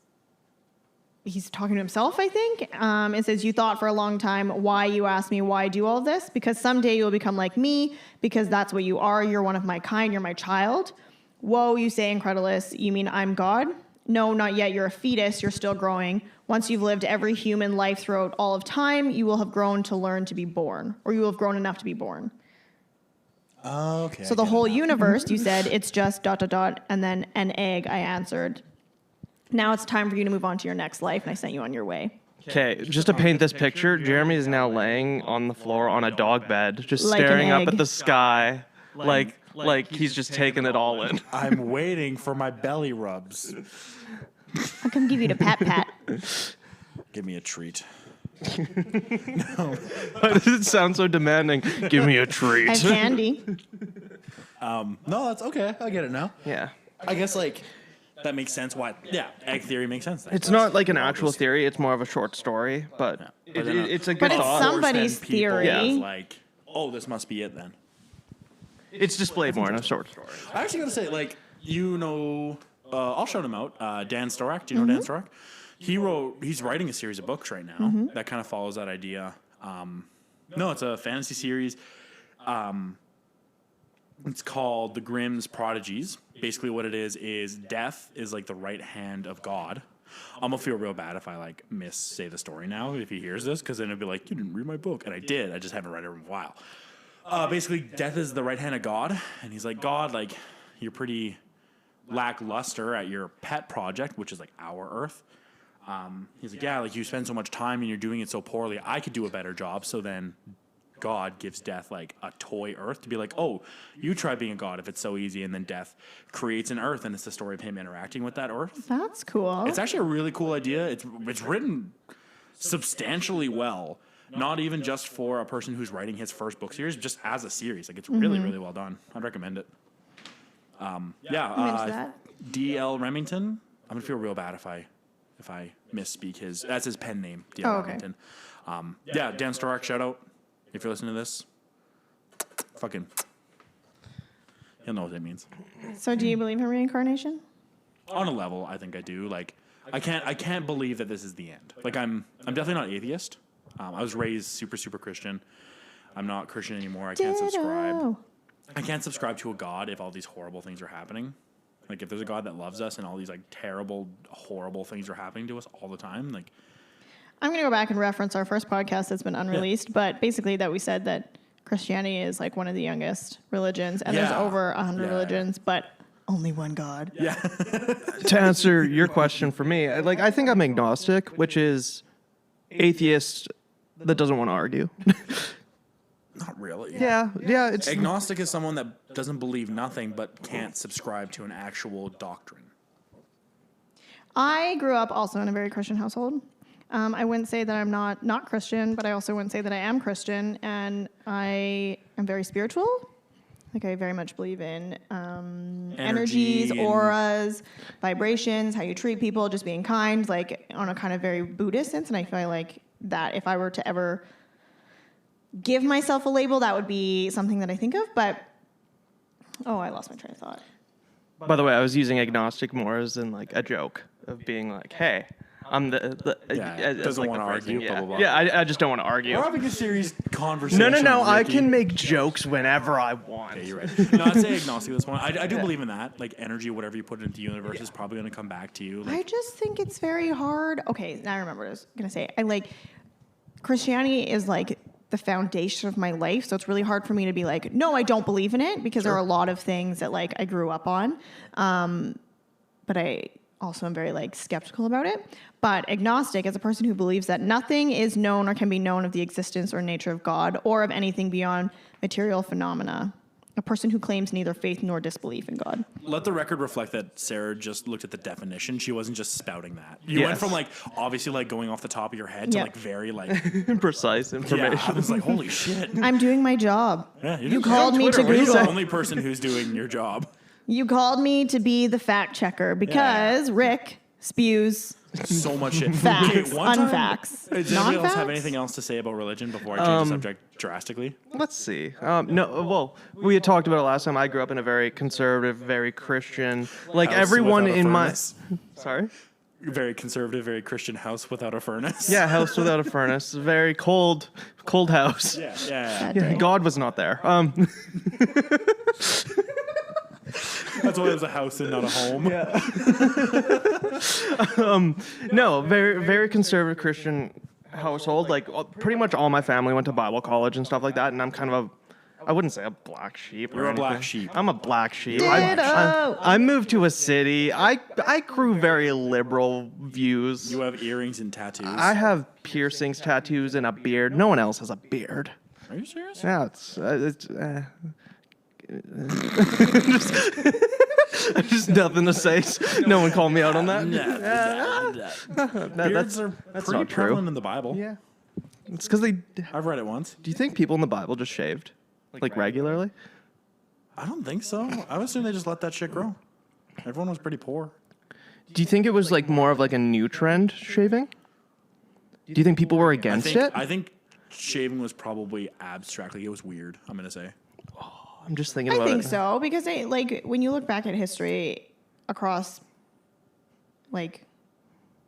he's talking to himself. I think it says, "You thought for a long time why you asked me why I do all this, because someday you'll become like me, because that's what you are. You're one of my kind. You're my child. Whoa, you say, incredulous. You mean I'm God? No, not yet. You're a fetus. You're still growing. Once you've lived every human life throughout all of time, you will have grown to learn to be born, or you will have grown enough to be born." Okay. So the whole universe, you said, it's just ... and then an egg, I answered. Now it's time for you to move on to your next life, and I sent you on your way. Okay, just to paint this picture, Jeremy is now laying on the floor on a dog bed, just Like an staring up egg. at the sky, like he's just taking it all in. I'm waiting for my belly rubs. I'll come give you the pat. Give me a treat. Why does it sound so demanding? Give me a treat. And candy. No, that's okay. I get it now. Yeah. I guess that makes sense. Why? Yeah, egg theory makes sense. It's not like an actual theory, it's more of a short story, but it's a good But it's thought. somebody's theory. Yeah. Like, oh, this must be it then. It's displayed more in a short story. I actually gotta say, I'll shout him out. Dan Storak. Do you know Dan Storak? He's writing a series of books right now that kind of follows that idea. No, it's a fantasy series. It's called The Grimm's Prodigies. Basically what it is death is like the right hand of God. I'm gonna feel real bad if I like say the story now if he hears this, because then it'll be like, you didn't read my book, and I did. I just haven't read it in a while. Basically, death is the right hand of God, and he's like, God, like you're pretty lackluster at your pet project, which is like our Earth. He's like, yeah, like you spend so much time and you're doing it so poorly. I could do a better job. So then God gives Death like a toy Earth to be like, oh, you try being a god if it's so easy. And then Death creates an Earth, and it's the story of him interacting with that Earth. That's cool. It's actually a really cool idea. It's written substantially well, not even just for a person who's writing his first book series, just as a series. Like it's really, really well done. I'd recommend it. I'm into that. D.L. Remington. I'm gonna feel real bad if I misspeak that's his pen name. D.L. Oh, okay. Remington. Yeah, Dan Stark, shout out if you're listening to this. Fucking, he'll know what that means. So do you believe in reincarnation? On a level, I think I do. Like, I can't believe that this is the end. Like, I'm definitely not atheist. I was raised super, super Christian. I'm not Christian anymore. I can't subscribe. I can't subscribe to a God if all these horrible things are happening. Like, if there's a God that loves us and all these, like, terrible, horrible things are happening to us all the time, like... I'm going to go back and reference our first podcast that's been unreleased, but basically that we said that Christianity is, like, one of the youngest religions, and there's over 100 religions, but only one God. Yeah. To answer your question for me, I think I'm agnostic, which is atheist that doesn't want to argue. Not really. Yeah. It's Agnostic is someone that doesn't believe nothing but can't subscribe to an actual doctrine. I grew up also in a very Christian household. I wouldn't say that I'm not Christian, but I also wouldn't say that I am Christian, and I am very spiritual. Like, I very much believe in energies, auras, vibrations, how you treat people, just being kind, like on a kind of very Buddhist sense. And I feel like that if I were to ever give myself a label, that would be something that I think of. But, I lost my train of thought. By the way, I was using agnostic more as in like a joke of being like, hey, I'm doesn't like want to argue, yeah. blah, blah, blah. Yeah, I just don't want to argue. We're having a serious conversation. No. I Ricky. can make jokes whenever I want. Yeah, you're right. No, I'd say agnostic at this point. I do believe in that. Like, energy, whatever you put into the universe is probably going to come back to you. Like, I just think it's very hard. Okay, now I remember what I was going to say. Christianity is like the foundation of my life, so it's really hard for me to be like, no, I don't believe in it, because there are a lot of things that like I grew up on. But I also am very like skeptical about it. But agnostic, as a person who believes that nothing is known or can be known of the existence or nature of God or of anything beyond material phenomena. A person who claims neither faith nor disbelief in God. let the record reflect that Sarah just looked at the definition. She wasn't just spouting that. You went from like obviously like going off the top of your head to like very like precise information. Yeah, I was like, holy shit. I'm doing my job. Yeah, you called me to You're Google. the only person who's doing your job. You called me to be the fact checker because Rick spews so much shit. facts, Okay, unfacts, does anybody else have non-facts? anything else to say about religion before I change the subject drastically? Let's see. We had talked about it last time. I grew up in a very conservative, very Christian. Like House everyone without a in my. furnace. Sorry. Very conservative, very Christian house without a furnace. Yeah, house without a furnace. Very cold house. Yeah. Yeah, God was not there. That's why it was a house and not a home. Yeah. No, very, very conservative Christian household. Like pretty much all my family went to Bible college and stuff like that. And I'm kind of I wouldn't say a black sheep. You're a black sheep. I'm a black sheep. Ditto. I moved to a city. I grew very liberal views. You have earrings and tattoos. I have piercings, tattoos, and a beard. No one else has a beard. Are you serious? Yeah, just nothing to say. No one called me out on that. Beards are that's pretty not true. prevalent in the Bible. Yeah, it's because they. I've read it once. Do you think people in the Bible just shaved, like regularly? I don't think so. I would assume they just let that shit grow. Everyone was pretty poor. Do you think it was like more of like a new trend, shaving? Do you think people were against it? I think shaving was probably abstract. Like, it was weird, I'm going to say. I'm just thinking I about think it. so, because when you look back at history across, like,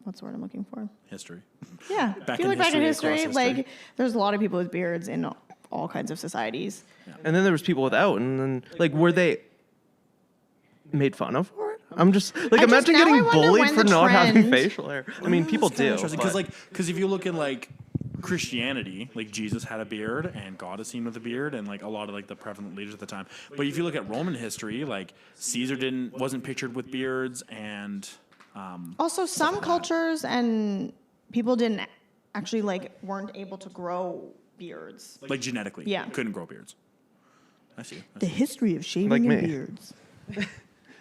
what's the word I'm looking for? History. Yeah, Back if you in look back at history, history, across like, history. there's a lot of people with beards in all kinds of societies. And then there was people without, and then like were they made fun of for it? I'm just like, imagine now I getting wonder bullied when for the not having trend- facial hair. I mean, people do. Because if you look at like Christianity, like Jesus had a beard and God is seen with a beard, and like a lot of like the prevalent leaders at the time. But if you look at Roman history, like Caesar wasn't pictured with beards, and Also, some cultures and people didn't actually weren't able to grow beards. like genetically, Yeah. couldn't grow beards. I see. The history of shaving Like and me. beards.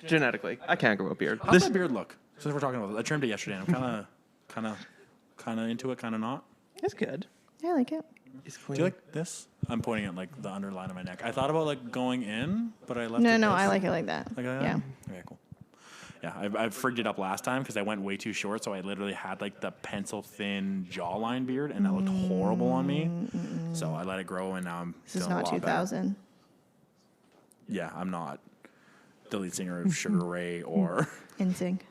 Genetically, I can't grow a beard. How's my beard look? Since we're talking about this, I trimmed it yesterday. And I'm kind of into it, kind of not. It's good. I like it. It's Do clean. you like this? I'm pointing at like the underline of my neck. I thought about like going in, but I left. No, it no, this. I like it like that. Like that? Yeah. Okay, cool. Yeah, I frigged it up last time because I went way too short, so I literally had like the pencil thin jawline beard, and that looked horrible on me. So I let it grow, and now I'm. This is feeling a not lot better. 2000. Yeah, I'm not the lead singer of Sugar Ray or NSYNC.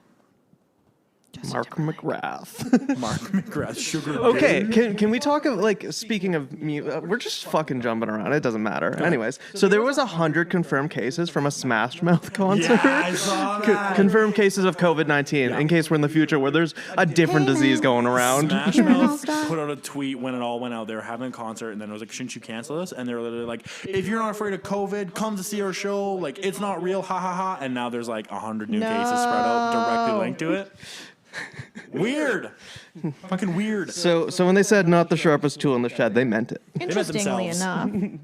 Mark McGrath. Mark McGrath. Sugar. Okay, can we talk of speaking of we're just fucking jumping around. It doesn't matter. Anyways, so there was 100 confirmed cases from a Smash Mouth concert. Yeah, I saw that. Confirmed cases of COVID-19 in case we're in the future where there's a different disease going around. Smash You're an Mouth all-star. put out a tweet when it all went out. They were having a concert, and then it was like, "Shouldn't you cancel this?" And they were literally like, "If you're not afraid of COVID, come to see our show. Like, it's not real, ha ha ha." And now there's like 100 new cases spread out directly linked to it. Weird, fucking weird. So when they said not the sharpest tool in the shed, they meant it. Interestingly themselves. enough,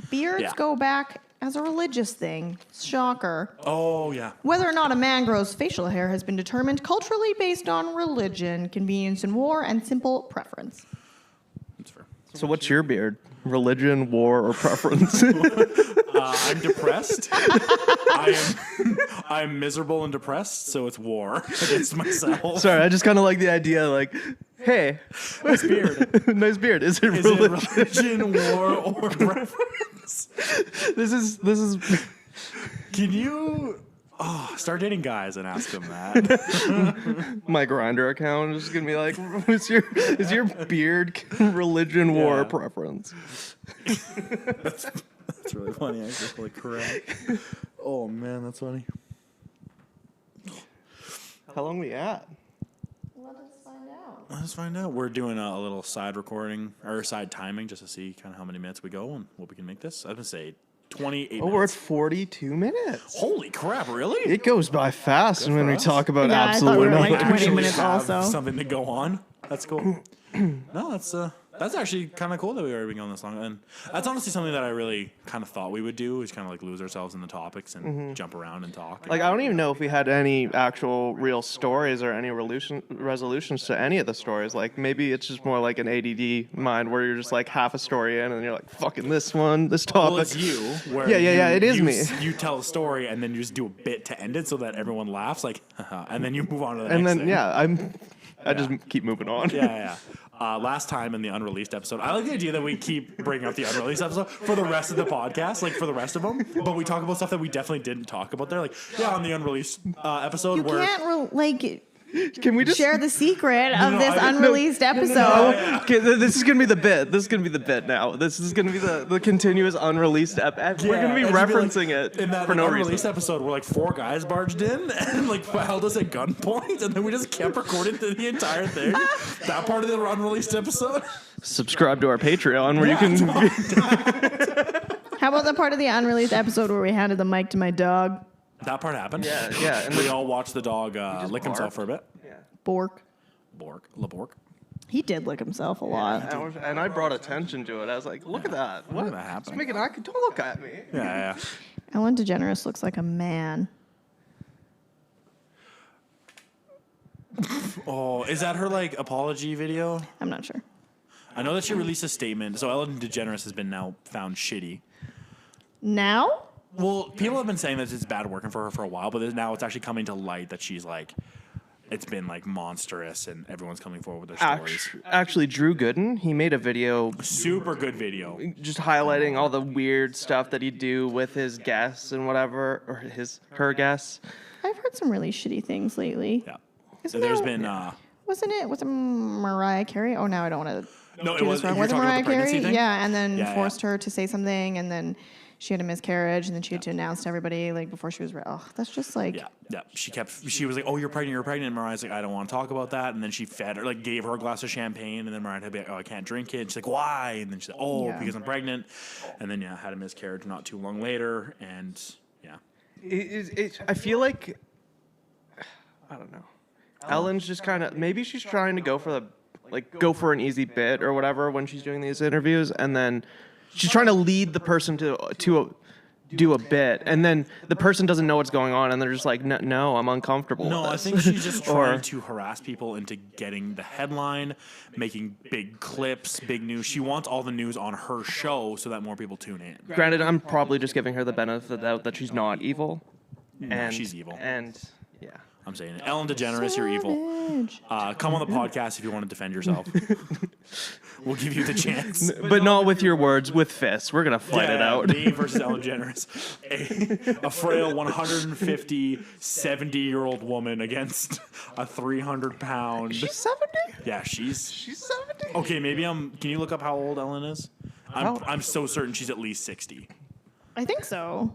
beards Yeah. go back as a religious thing. Shocker. Oh yeah. Whether or not a man grows facial hair has been determined culturally based on religion, convenience in war, and simple preference. That's fair. So what's your beard? Religion, war, or preference? I'm depressed. I'm miserable and depressed, so it's war against myself. Sorry, I just kind of like the idea. Like, hey, Nice beard. nice beard. Is it Is religion? it religion, war, or preference? This is. Can you start dating guys and ask them that? My Grinder account is just gonna be like, is your beard religion, war, Yeah. or preference? That's really funny. Actually, holy crap. Oh man, that's funny. How long we at? Let us find out. Let's find out. We're doing a little side recording or side timing just to see kind of how many minutes we go and what we can make this. I was gonna say 28 Oh, we're at minutes. 42 minutes. Holy crap! Really? It goes by fast when we us. talk about Yeah, I thought we absolute were like numbers. 20 Actually minutes have also. something to go on. That's cool. No, that's actually kind of cool that we already been going this long, and that's honestly something that I really kind of thought we would do is kind of like lose ourselves in the topics and jump around and talk. Like, I don't even know if we had any actual real stories or any resolutions to any of the stories. Like, maybe it's just more like an ADD mind where you're just like half a story in and you're like, fucking this one, this topic. Well, it's you. Where Yeah, it is me. You tell a story and then you just do a bit to end it so that everyone laughs, like, haha, and then you move on to the And next then, thing. I just keep moving on. Yeah. Last time in the unreleased episode, I like the idea that we keep bringing up the unreleased episode for the rest of the podcast, like for the rest of them. But we talk about stuff that we definitely didn't talk about there. Like, on the unreleased episode You where. can't Can we just share the secret of no, this I- no, unreleased episode. Okay, this is gonna be the bit. This is gonna be the bit now. This is gonna be the continuous unreleased ep. We're gonna be it'd like- referencing it in that for no unreleased reason. episode where like 4 guys barged in and like held us at gunpoint, and then we just kept recording the entire thing. That part of the unreleased episode. Subscribe to our Patreon where you can. How about the part of the unreleased episode where we handed the mic to my dog, That part happened. Yeah, and We all watched the dog lick himself barked. for a bit. Bork? Bork. He did lick himself a lot. And I brought attention to it. I was like, look at that. Why did that happen? Just make an eye. Don't look at me. Yeah. Ellen DeGeneres looks like a man. Oh, is that her like apology video? I'm not sure. I know that she released a statement. So Ellen DeGeneres has been now found shitty. Now? Well, people have been saying that it's bad working for her for a while, but now it's actually coming to light that she's like, it's been like monstrous, and everyone's coming forward with their stories. Actually, Drew Gooden, he made a video Super good video. just highlighting all the weird stuff that he'd do with his guests and whatever, or her guests. I've heard some really shitty things lately. Yeah. Isn't There's there- been Was it Mariah Carey? Oh, now I don't want to no, it do was this wrong. you're Was it talking about Mariah the pregnancy Carey? thing? Yeah, and then Yeah, forced her to say something, and then she had a miscarriage, and then she had to announce to everybody like before she was. Oh, that's just like. Yeah. She was like, "Oh, you're pregnant. And Mariah's like, "I don't want to talk about that." And then she fed her, like, gave her a glass of champagne, and then Mariah had to be like, "Oh, I can't drink it." And she's like, "Why?" And then she's like, "Oh, because I'm pregnant." And then had a miscarriage not too long later, and I feel like I don't know. Ellen's just kind of maybe she's trying to go for an easy bit or whatever when she's doing these interviews, and then she's trying to lead the person to do a bit, and then the person doesn't know what's going on, and they're just like, no, I'm uncomfortable. No, with I this. think she's just trying to harass people into getting the headline, making big clips, big news. She wants all the news on her show so that more people tune in. Granted, I'm probably just giving her the benefit of the doubt that she's not evil. No, she's evil. And yeah. I'm saying it. Ellen DeGeneres, you're evil. Come on the podcast if you want to defend yourself. We'll give you the chance. But not with your words, with fists. We're going to fight it out. Me versus Ellen DeGeneres. A frail 150, 70-year-old woman against a 300-pound. She's 70? Yeah, she's 70? Okay, maybe can you look up how old Ellen is? I'm so certain she's at least 60. I think so.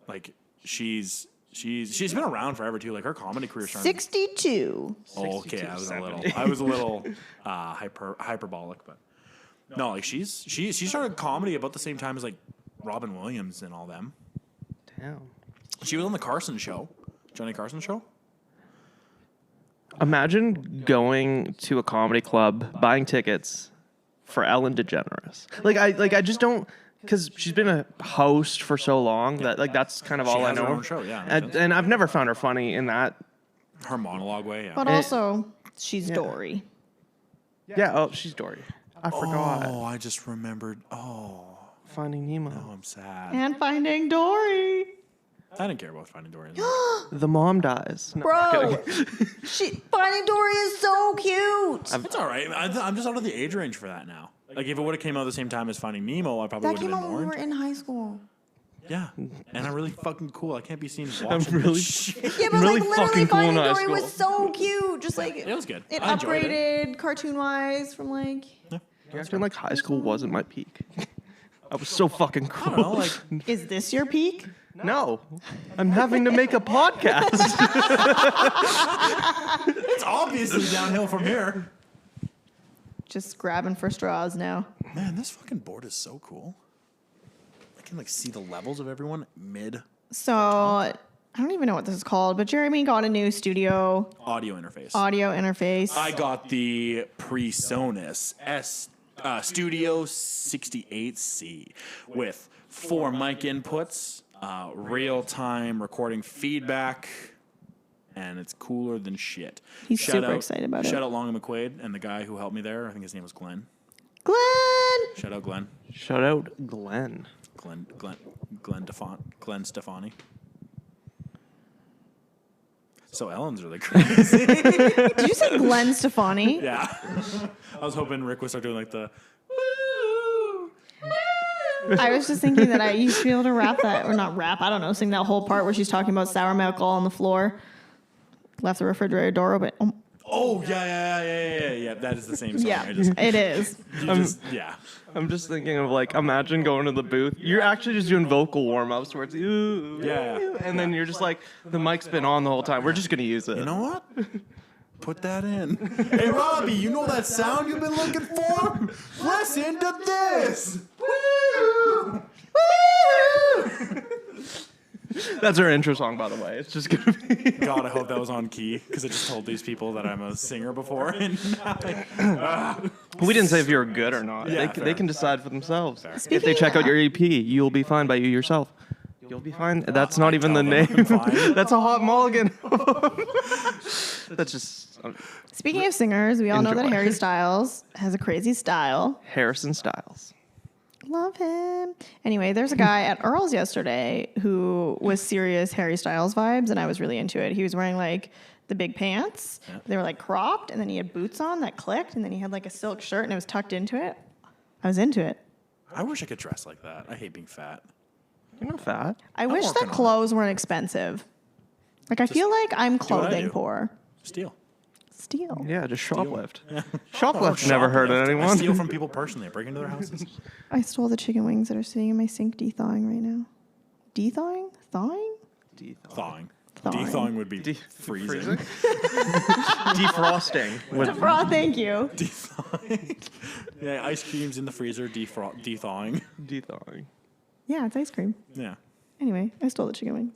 Like, she's been around forever too. Like her comedy career started. 62. Oh, okay, I was a little hyperbolic, but no, like she started comedy about the same time as like Robin Williams and all them. Damn. She was on the Johnny Carson show. Imagine going to a comedy club, buying tickets for Ellen DeGeneres. I just don't. Because she's been a host for so long that that's kind of all I know. Her own show, yeah. And I've never found her funny in that. Her monologue way, yeah. But also, she's Dory. Yeah, oh, she's Dory. I forgot. Oh, I just remembered. Oh, Finding Nemo. oh, I'm sad. And Finding Dory. I didn't care about Finding Dory. The mom dies. No, Bro, Finding Dory is so cute. It's all right. I'm just out of the age range for that now. Like if it would have came out at the same time as Finding Nemo, I probably would have been more. That came out when we were in high school. Yeah, and I'm really fucking cool. I can't be seen watching really- this shit. Yeah, but really like fucking literally cool in Finding high Dory school. was so cute. Just like It was good. It I enjoyed it. upgraded cartoon-wise from like. You're acting like high school wasn't my peak. I was so fucking cool. I don't know, like Is this your peak? No, I'm having to make a podcast. it's obviously downhill from here. Just grabbing for straws now. Man, this fucking board is so cool. I can like see the levels of everyone mid So I don't even know what this is called, but Jeremy got a new audio interface. audio interface. I got the PreSonus Studio 68C with 4 mic inputs, real-time recording feedback, and it's cooler than shit. He's super excited about it. Shout out Long and McQuaid and the guy who helped me there. I think his name was Glenn. Glenn! Shout out Glenn. Shout out Glenn. Glenn Stefani. So Ellen's really crazy. Did you say Glenn Stefani? Yeah. I was hoping Rick would start doing like the I was just thinking that I used to be able to rap that, or not rap, I don't know, sing that whole part where she's talking about sour milk all on the floor. Left the refrigerator door open. Oh yeah. That is the same song. Yeah, it is. Yeah. I'm just thinking of like, imagine going to the booth. You're actually just doing vocal warm-ups where it's ooh, Yeah. ooh, and then you're just like, the mic's been on the whole time. We're just gonna use it. You know what? Put that in. Hey Robbie, you know that sound you've been looking for? Listen to this. Woo! Woo! That's our intro song, by the way. It's just gonna be. God, I hope that was on key because I just told these people that I'm a singer before, and We didn't say if you were good or not. Yeah, They can decide for themselves. If Speaking they check of out your EP, you'll be fine by you yourself. You'll be fine. That's not even the tell name. them I'm fine. That's a hot mulligan. That's just Speaking of singers, we all know that Enjoy. Harry Styles has a crazy style. Harrison Styles. Love him. Anyway, there's a guy at Earl's yesterday who was serious Harry Styles vibes, and I was really into it. He was wearing like the big pants. Yeah. They were like cropped, and then he had boots on that clicked, and then he had like a silk shirt, and it was tucked into it. I was into it. I wish I could dress like that. I hate being fat. You're not fat. I wish working that on it. clothes weren't expensive. Like I feel like I'm what I clothing do. poor. Steal. Steal. Yeah, just shoplift. Shoplift never hurt I anyone. steal from people personally. I break into their houses. I stole the chicken wings that are sitting in my sink de-thawing right now. De-thawing? Thawing? Thawing. Thawing. De-thawing would be freezing. Defrosting. Thank you. De-thawing. Yeah, ice cream's in the freezer. De-thawing. Dethawing. Yeah, it's ice cream. Yeah. Anyway, I stole the chicken wings.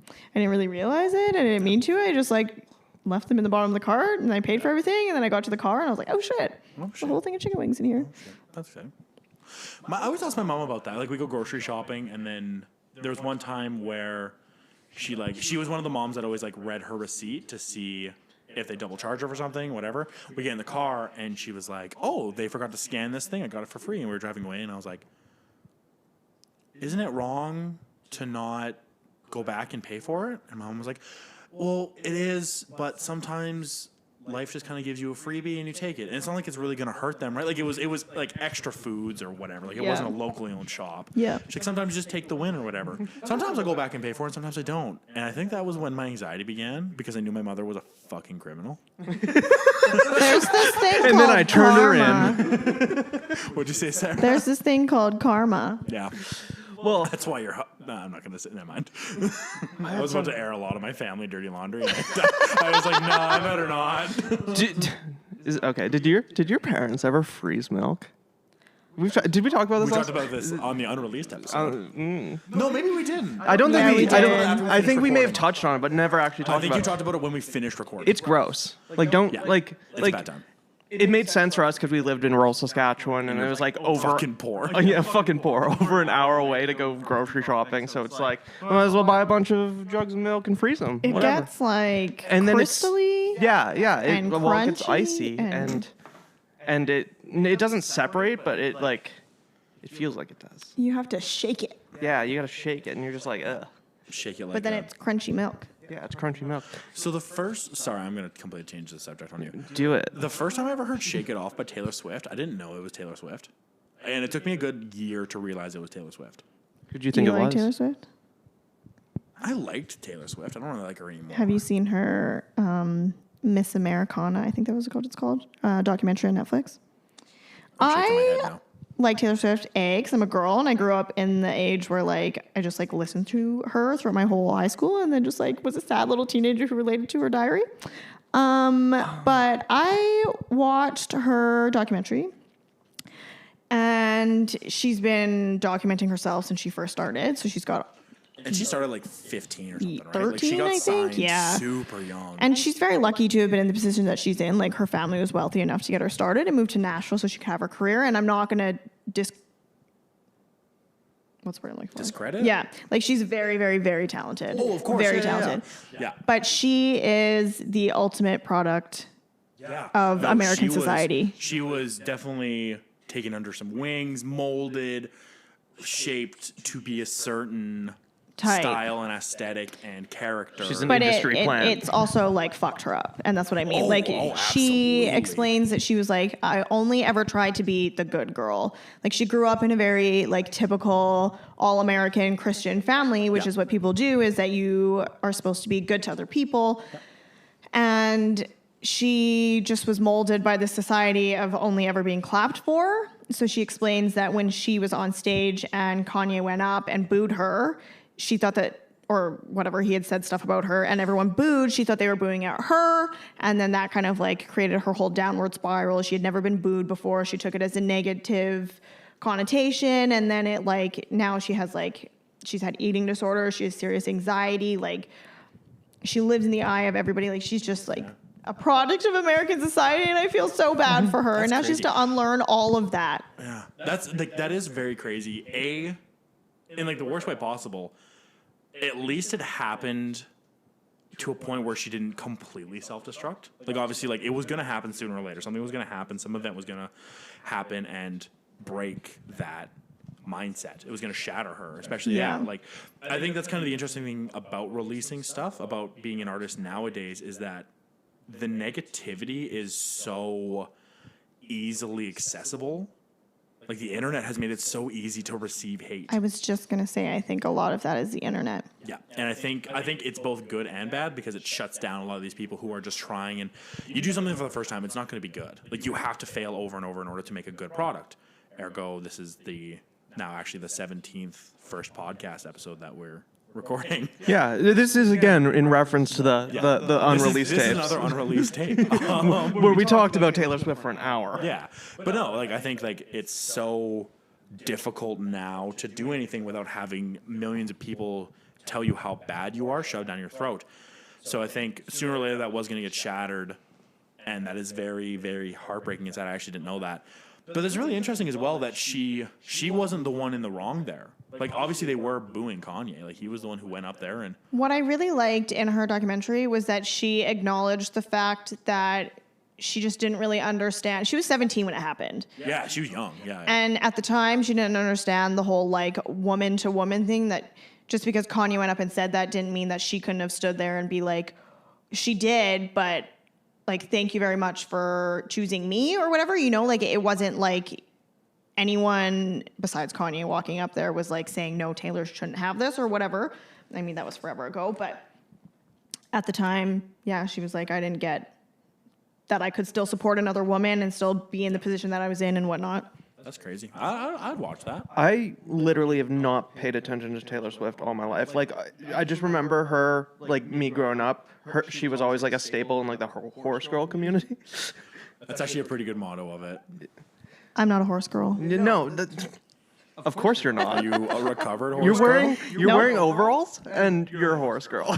I didn't really realize it. I didn't mean to. I just like left them in the bottom of the cart and I paid for everything. And then I got to the car and I was like, oh shit. There's a whole thing of chicken wings in here. That's good. I always ask my mom about that. Like, we go grocery shopping, and then there was one time where she was one of the moms that always like read her receipt to see if they double charge her for something, whatever. We get in the car, and she was like, "Oh, they forgot to scan this thing. I got it for free." And we were driving away, and I was like, "Isn't it wrong to not go back and pay for it?" And my mom was like, "Well, it is, but sometimes life just kind of gives you a freebie and you take it. And it's not like it's really going to hurt them, right? Like it was like extra foods or whatever. Like it wasn't a locally owned shop. Yeah. She's like, sometimes you just take the win or whatever. Sometimes I go back and pay for it, sometimes I don't. And I think that was when my anxiety began because I knew my mother was a fucking criminal. There's this thing called And then I turned karma. her in. What'd you say, Sarah? There's this thing called karma. Yeah. Well, That's why you're... No, I'm not going to say... Never mind. I was about to air a lot of my family dirty laundry. And I was like, no, I better not. okay. Did your parents ever freeze milk? Did we talk about this? We talked about this on the unreleased episode. No, maybe we didn't. I don't think Yeah, we. we I did. don't. I think we may have touched on it, but never actually I talked think about you it. talked about it when we finished recording. It's gross. Like don't Yeah. like It's like. bad time. It made sense for us because we lived in rural Saskatchewan, and it was like over Fucking poor. Yeah, fucking poor. Over an hour away to go grocery shopping, so it's like I might as well buy a bunch of jugs of milk and freeze them. It whatever. gets like And then crystally. Yeah. It and gets crunchy icy and- and it doesn't separate, but it like it feels like it does. You have to shake it. Yeah, you gotta shake it, and you're just like, ugh. Shake it like But then that. it's crunchy milk. Yeah, it's crunchy milk. So the first... Sorry, I'm going to completely change the subject on you. Do it. The first time I ever heard Shake It Off by Taylor Swift, I didn't know it was Taylor Swift. And it took me a good year to realize it was Taylor Swift. Who'd you Do think you it like was? Taylor Swift? I liked Taylor Swift. I don't really like her anymore. Have you seen her Miss Americana? I think that was what it's called. Documentary on Netflix. I'm shaking my head I now. like Taylor Swift, because I'm a girl and I grew up in the age where like I just like listened to her throughout my whole high school and then just like was a sad little teenager who related to her diary. But I watched her documentary and she's been documenting herself since she first started. So she's got And she started like 15 or something, right? 13, Like she got I think, signed yeah. super young. And she's very lucky to have been in the position that she's in. Like her family was wealthy enough to get her started and move to Nashville so she could have her career. And I'm not gonna what's the word I'm looking for? Discredit? Yeah, like she's very, very, very talented. Oh, of course. very yeah, talented. Yeah. But she is the ultimate product of American society. She was definitely taken under some wings, molded, shaped to be a certain Type. style and aesthetic and character. She's an But industry plant. it's also like fucked her up, and that's what I mean. Oh, like oh, she absolutely. explains that she was like, I only ever tried to be the good girl. Like she grew up in a very like typical all-American Christian family, which Yeah. is what people do. Is that you are supposed to be good to other people, and she just was molded by the society of only ever being clapped for. So she explains that when she was on stage and Kanye went up and booed her, she thought that, or whatever, he had said stuff about her and everyone booed. She thought they were booing at her. And then that kind of like created her whole downward spiral. She had never been booed before. She took it as a negative connotation. And then it like, now she has like, she's had eating disorders. She has serious anxiety. Like she lives in the eye of everybody. Like she's just like a product of American society. And I feel so bad for her. And now she has to unlearn all of that. Yeah. That's like, that is very crazy. In like the worst way possible, at least it happened to a point where she didn't completely self-destruct. Like obviously, like it was gonna happen sooner or later. Something was gonna happen. Some event was gonna happen and break that mindset. It was gonna shatter her, especially like I think that's kind of the interesting thing about releasing stuff, about being an artist nowadays, is that the negativity is so easily accessible. Like the internet has made it so easy to receive hate. I was just going to say, I think a lot of that is the internet. Yeah, and I think it's both good and bad because it shuts down a lot of these people who are just trying. And you do something for the first time, it's not going to be good. Like, you have to fail over and over in order to make a good product. Ergo, this is the 17th first podcast episode that we're recording. Yeah, this is again in reference to the unreleased This is tapes. another unreleased tape. Where we talked about Taylor Swift for an hour. Yeah, but no, like I think like it's so difficult now to do anything without having millions of people tell you how bad you are shoved down your throat. So I think sooner or later that was going to get shattered, and that is very, very heartbreaking. Is that I actually didn't know that. But it's really interesting as well that she wasn't the one in the wrong there. Like, obviously they were booing Kanye. Like, he was the one who went up there and. What I really liked in her documentary was that she acknowledged the fact that she just didn't really understand. She was 17 when it happened. Yeah, she was young. Yeah. And at the time, she didn't understand the whole, like, woman-to-woman thing, that just because Kanye went up and said that didn't mean that she couldn't have stood there and be like, she did, but, like, thank you very much for choosing me or whatever. You know, like, it wasn't like anyone besides Kanye walking up there was, like, saying, no, Taylor shouldn't have this or whatever. I mean, that was forever ago. But at the time, yeah, she was like, I didn't get that I could still support another woman and still be in the position that I was in and whatnot. That's crazy. I'd watch that. I literally have not paid attention to Taylor Swift all my life. Like, I just remember her, like, me growing up, she was always, like, a staple in, like, the horse girl community. That's actually a pretty good motto of it. I'm not a horse girl. No, of course you're not. Are you a recovered horse You're No. wearing overalls, and you're a horse girl.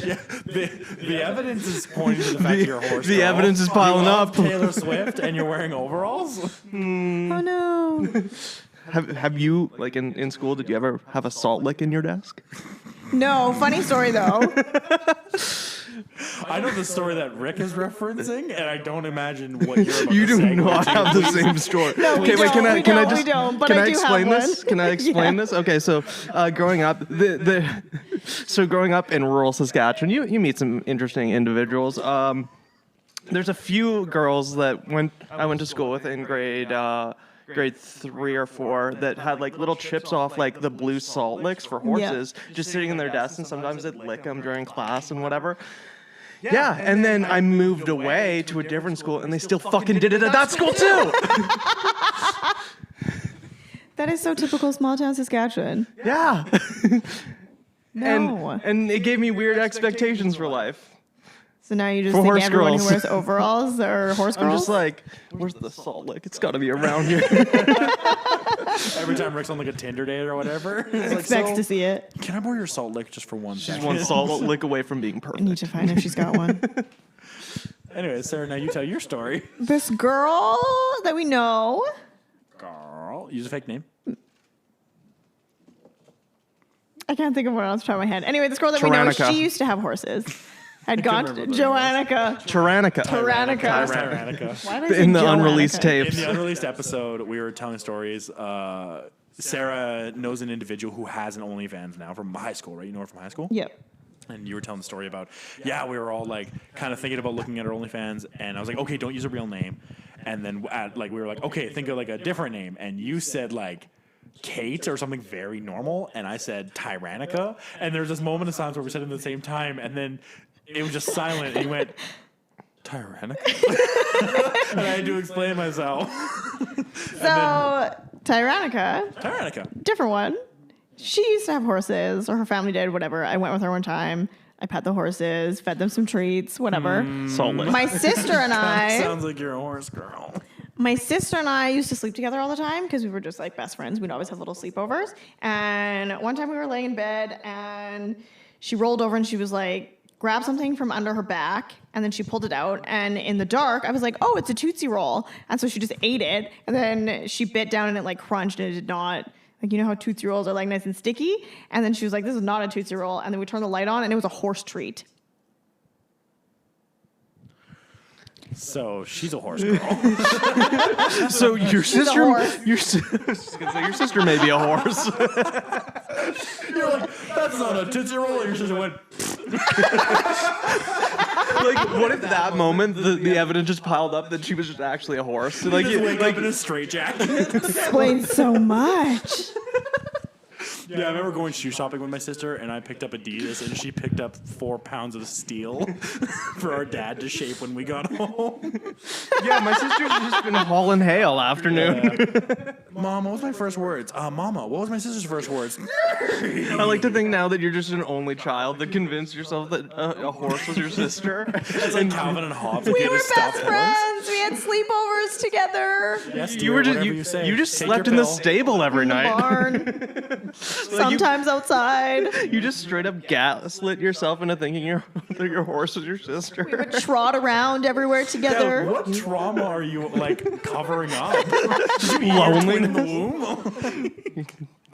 Yeah, the evidence is pointing to the fact that you're a horse the girl. evidence is piling You love up. Taylor Swift and you're wearing overalls? Oh, no. Have you, like, in school, did you ever have a salt lick in your desk? No, funny story, though. I know the story that Rick is referencing, and I don't imagine what you're about You to do say. not have the same story. No, we okay, wait, don't, can I we just don't, but can I I do have explain one. this? Can I explain Yeah. this? Okay, so growing up, so growing up in rural Saskatchewan, you meet some interesting individuals. There's a few girls that I went to school with in grade 3 or 4 that had, like, little chips off, like, the blue salt licks for horses, just sitting in their desks, and sometimes they'd lick them during class and whatever. Yeah, and then I moved away to a different school, and they still fucking did it at that school too. That is so typical small town Saskatchewan. Yeah. No. And it gave me weird expectations for life. So now you just For think horse everyone girls. who wears overalls are horse girls? I'm just like, where's the salt lick? It's got to be around here. Every time Rick's on like a Tinder date or whatever, he's like, expects so, to see it. can I borrow your salt lick just for one She's second? one salt lick away from being I perfect. need to find if she's got one. Anyway, Sarah, now you tell your story. This girl that we know. Girl, use a fake name. I can't think of one off the top of my head. Anyway, this girl that we know, Tyrannica. she used to have horses. Had gone to remember what it Joannica. Tyrannica. Tyrannica. Why did I say In the Joannica? unreleased In tapes. the unreleased episode, we were telling stories. Sarah knows an individual who has an OnlyFans now from high school, right? You know her from high school? Yep. And you were telling the story about, yeah, we were all like kind of thinking about looking at her OnlyFans, and I was like, okay, don't use a real name. And then we were like, okay, think of like a different name. And you said like Kate or something very normal, and I said Tyrannica. And there was this moment of silence where we said it at the same time, and then it was just silent, and you went, Tyrannica? And I had to explain myself. So, Tyrannica, different one. She used to have horses, or her family did, whatever. I went with her one time. I pet the horses, fed them some treats, whatever. Salt lick. My sister and I... Sounds like you're a horse girl. My sister and I used to sleep together all the time because we were just like best friends. We'd always have little sleepovers. And one time we were laying in bed and she rolled over and she was like, grabbed something from under her back and then she pulled it out. And in the dark, I was like, oh, it's a Tootsie Roll. And so she just ate it. And then she bit down and it like crunched and it did not. Like, you know how Tootsie Rolls are like nice and sticky? And then she was like, this is not a Tootsie Roll. And then we turned the light on and it was a horse treat. So she's a horse girl. So your a sister, horse. your sister may be a horse. You're like, that's not a Tootsie Roll. And your sister went, Like, what if that moment the evidence just piled up that she was just actually a horse? Like, just wake up in a straitjacket. Explains so much. Yeah, I remember going shoe shopping with my sister, and I picked up Adidas, and she picked up 4 pounds of steel for our dad to shape when we got home. Yeah, my sister's just been hauling hay all afternoon. Mom, what was my first words? Mama, what was my sister's first words? I like to think now that you're just an only child that convinced yourself that a horse was your sister. It's like Calvin and Hobbes. We were best friends. We had sleepovers together. Yes, You dear, were just whatever you say. you just Take slept your in the pill. stable every In the night. barn. Sometimes outside. You just straight up gaslit yourself into thinking that your horse was your sister. We would trot around everywhere together. Yeah, what trauma are you like covering up? Did you eat your twin in the womb?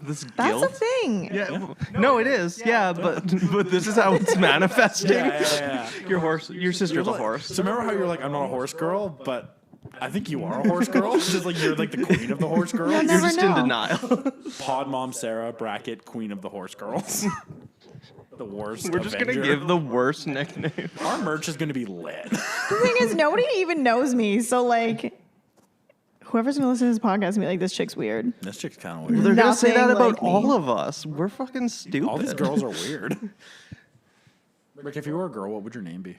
This That's guilt. a thing. Yeah. No, it is. Yeah, but this is how it's manifesting. Yeah. Your sister's a horse. So remember how you're like, I'm not a horse girl, but I think you are a horse girl. Just like you're like the queen of the horse girls. You'll You're never just in know. denial. Pod mom Sarah bracket queen of the horse girls. The worst. We're just gonna Avenger. give the worst nickname. Our merch is gonna be lit. The thing is, nobody even knows me. So, like, whoever's going to listen to this podcast is going to be like, this chick's weird. This chick's kind of weird. They're gonna say that Nothing about like me. all of us. We're fucking stupid. All these girls are weird. Rick, if you were a girl, what would your name be?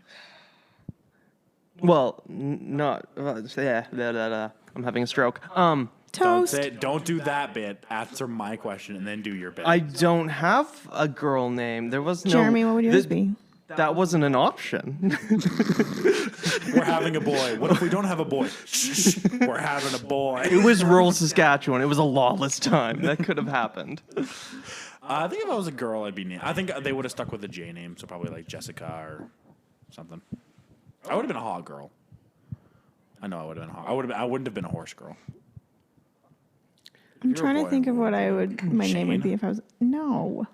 Well, not. Yeah, I'm having a stroke. Don't Toast. say it. Don't do that bit. Answer my question and then do your bit. I don't have a girl name. There was no. Jeremy, what would yours be? That wasn't an option. We're having a boy. What if we don't have a boy? Shh, we're having a boy. It was rural Saskatchewan. It was a lawless time. That could have happened. I think if I was a girl, I'd be named. I think they would have stuck with the J name, so probably like Jessica or something. I would have been a hog girl. I know I would have been a hog. I wouldn't have been a horse girl. I'm If you're a trying to boy, think of what what I would, my name would Shane? be if I was, no.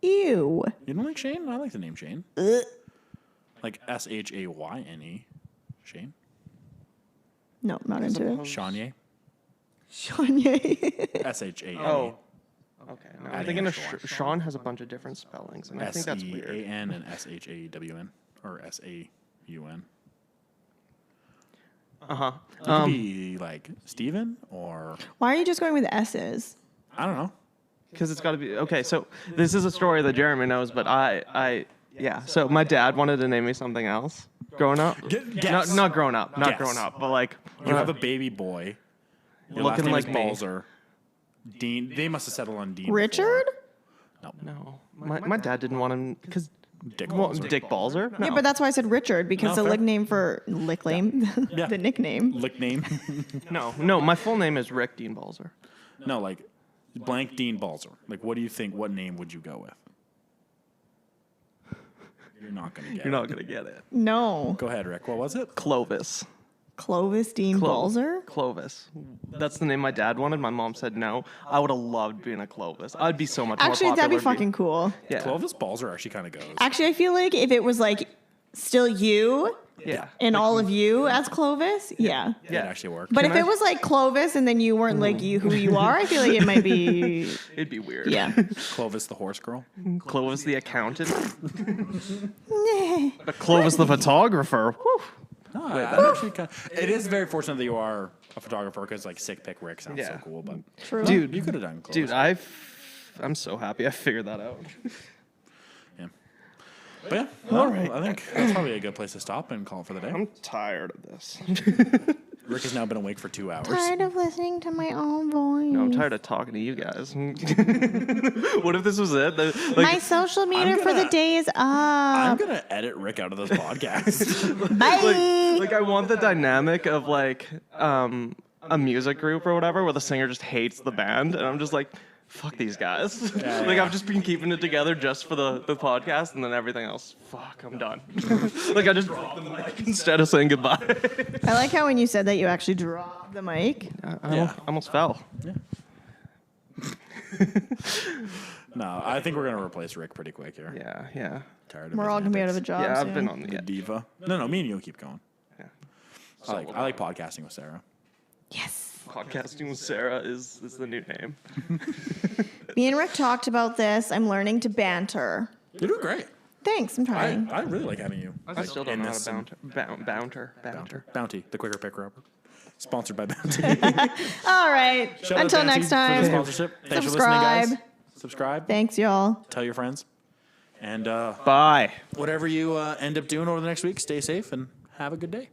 Ew. You don't like Shane? I like the name Shane. Like Shayne. Shane? No, not into it. Shanye. Shanye. Shane. Oh. Okay. No, I'm Adding thinking of extra one. Sean has a bunch of different spellings, and I think that's weird. Sean and Shawn or Saun. Uh-huh. It could be like Steven or Why are you just going with S's? I don't know. Because it's got to be okay. So this is a story that Jeremy knows, but yeah. So my dad wanted to name me something else growing up. Guess. Not growing up, not Guess. growing up, but like You have a baby boy. Your last looking name like is me. Balzer. Dean. They must have settled on Dean. Richard? No, my dad didn't want him because Dick Balzer. Dick Balzer. No. Yeah, but that's why I said Richard, because No, the fair. nickname for Yeah. the nickname. Lick name. no. My full name is Rick Dean Balzer. No, like blank Dean Balzer. Like, what do you think? What name would you go with? You're not gonna get. You're not gonna get it. No. Go ahead, Rick. What was it? Clovis. Clovis Dean Balzer? Clovis. That's the name my dad wanted. My mom said no. I would have loved being a Clovis. I'd be so much Actually, more that'd be popular. fucking cool. Yeah. Clovis Balzer actually kind of goes. Actually, I feel like if it was like still you Yeah. and all of you as Clovis, yeah. It actually worked. But Can if I- it was like Clovis and then you weren't like you who you are, I feel like it might be It'd be weird. yeah. Clovis the horse girl. Clovis the accountant. Clovis the photographer. Whew. No, I actually it is very fortunate that you are a photographer because like sick pick Rick sounds so Yeah. cool. But True. Dude, you could have done Clovis. Dude, I'm so happy I figured that out. Yeah. But yeah, well, I think that's probably a good place to stop and call it for the day. I'm tired of this. Rick has now been awake for 2 hours. Tired of listening to my own voice. No, I'm tired of talking to you guys. What if this was it? My social media for the gonna- day is I'm up. gonna edit Rick out of this podcast. Bye. like I want the dynamic of like a music group or whatever where the singer just hates the band and I'm just like, fuck these guys. Like I've just been keeping it together just for the podcast and then everything else, fuck, I'm done. Like I just dropped the mic instead of saying goodbye. I like how when you said that you actually dropped the mic. I almost fell. No, I think we're gonna replace Rick pretty quick here. Yeah. Tired of We're his all gonna be out of a antics. job Yeah, soon. I've been on The the diva. No, me and you keep going. Yeah. I like podcasting with Sarah. Yes. Podcasting with Sarah is the new name. Me and Rick talked about this. I'm learning to banter. You're doing great. Thanks, I'm trying. I really like having you. I still don't in know how this to bounter. Bounty, the quicker pick rubber. Sponsored by Bounty. All right. Shout out Until Bounty next for the time. sponsorship. Thanks Subscribe. for listening, guys. subscribe, Thanks, y'all. tell your friends. And Bye. whatever you end up doing over the next week, stay safe and have a good day.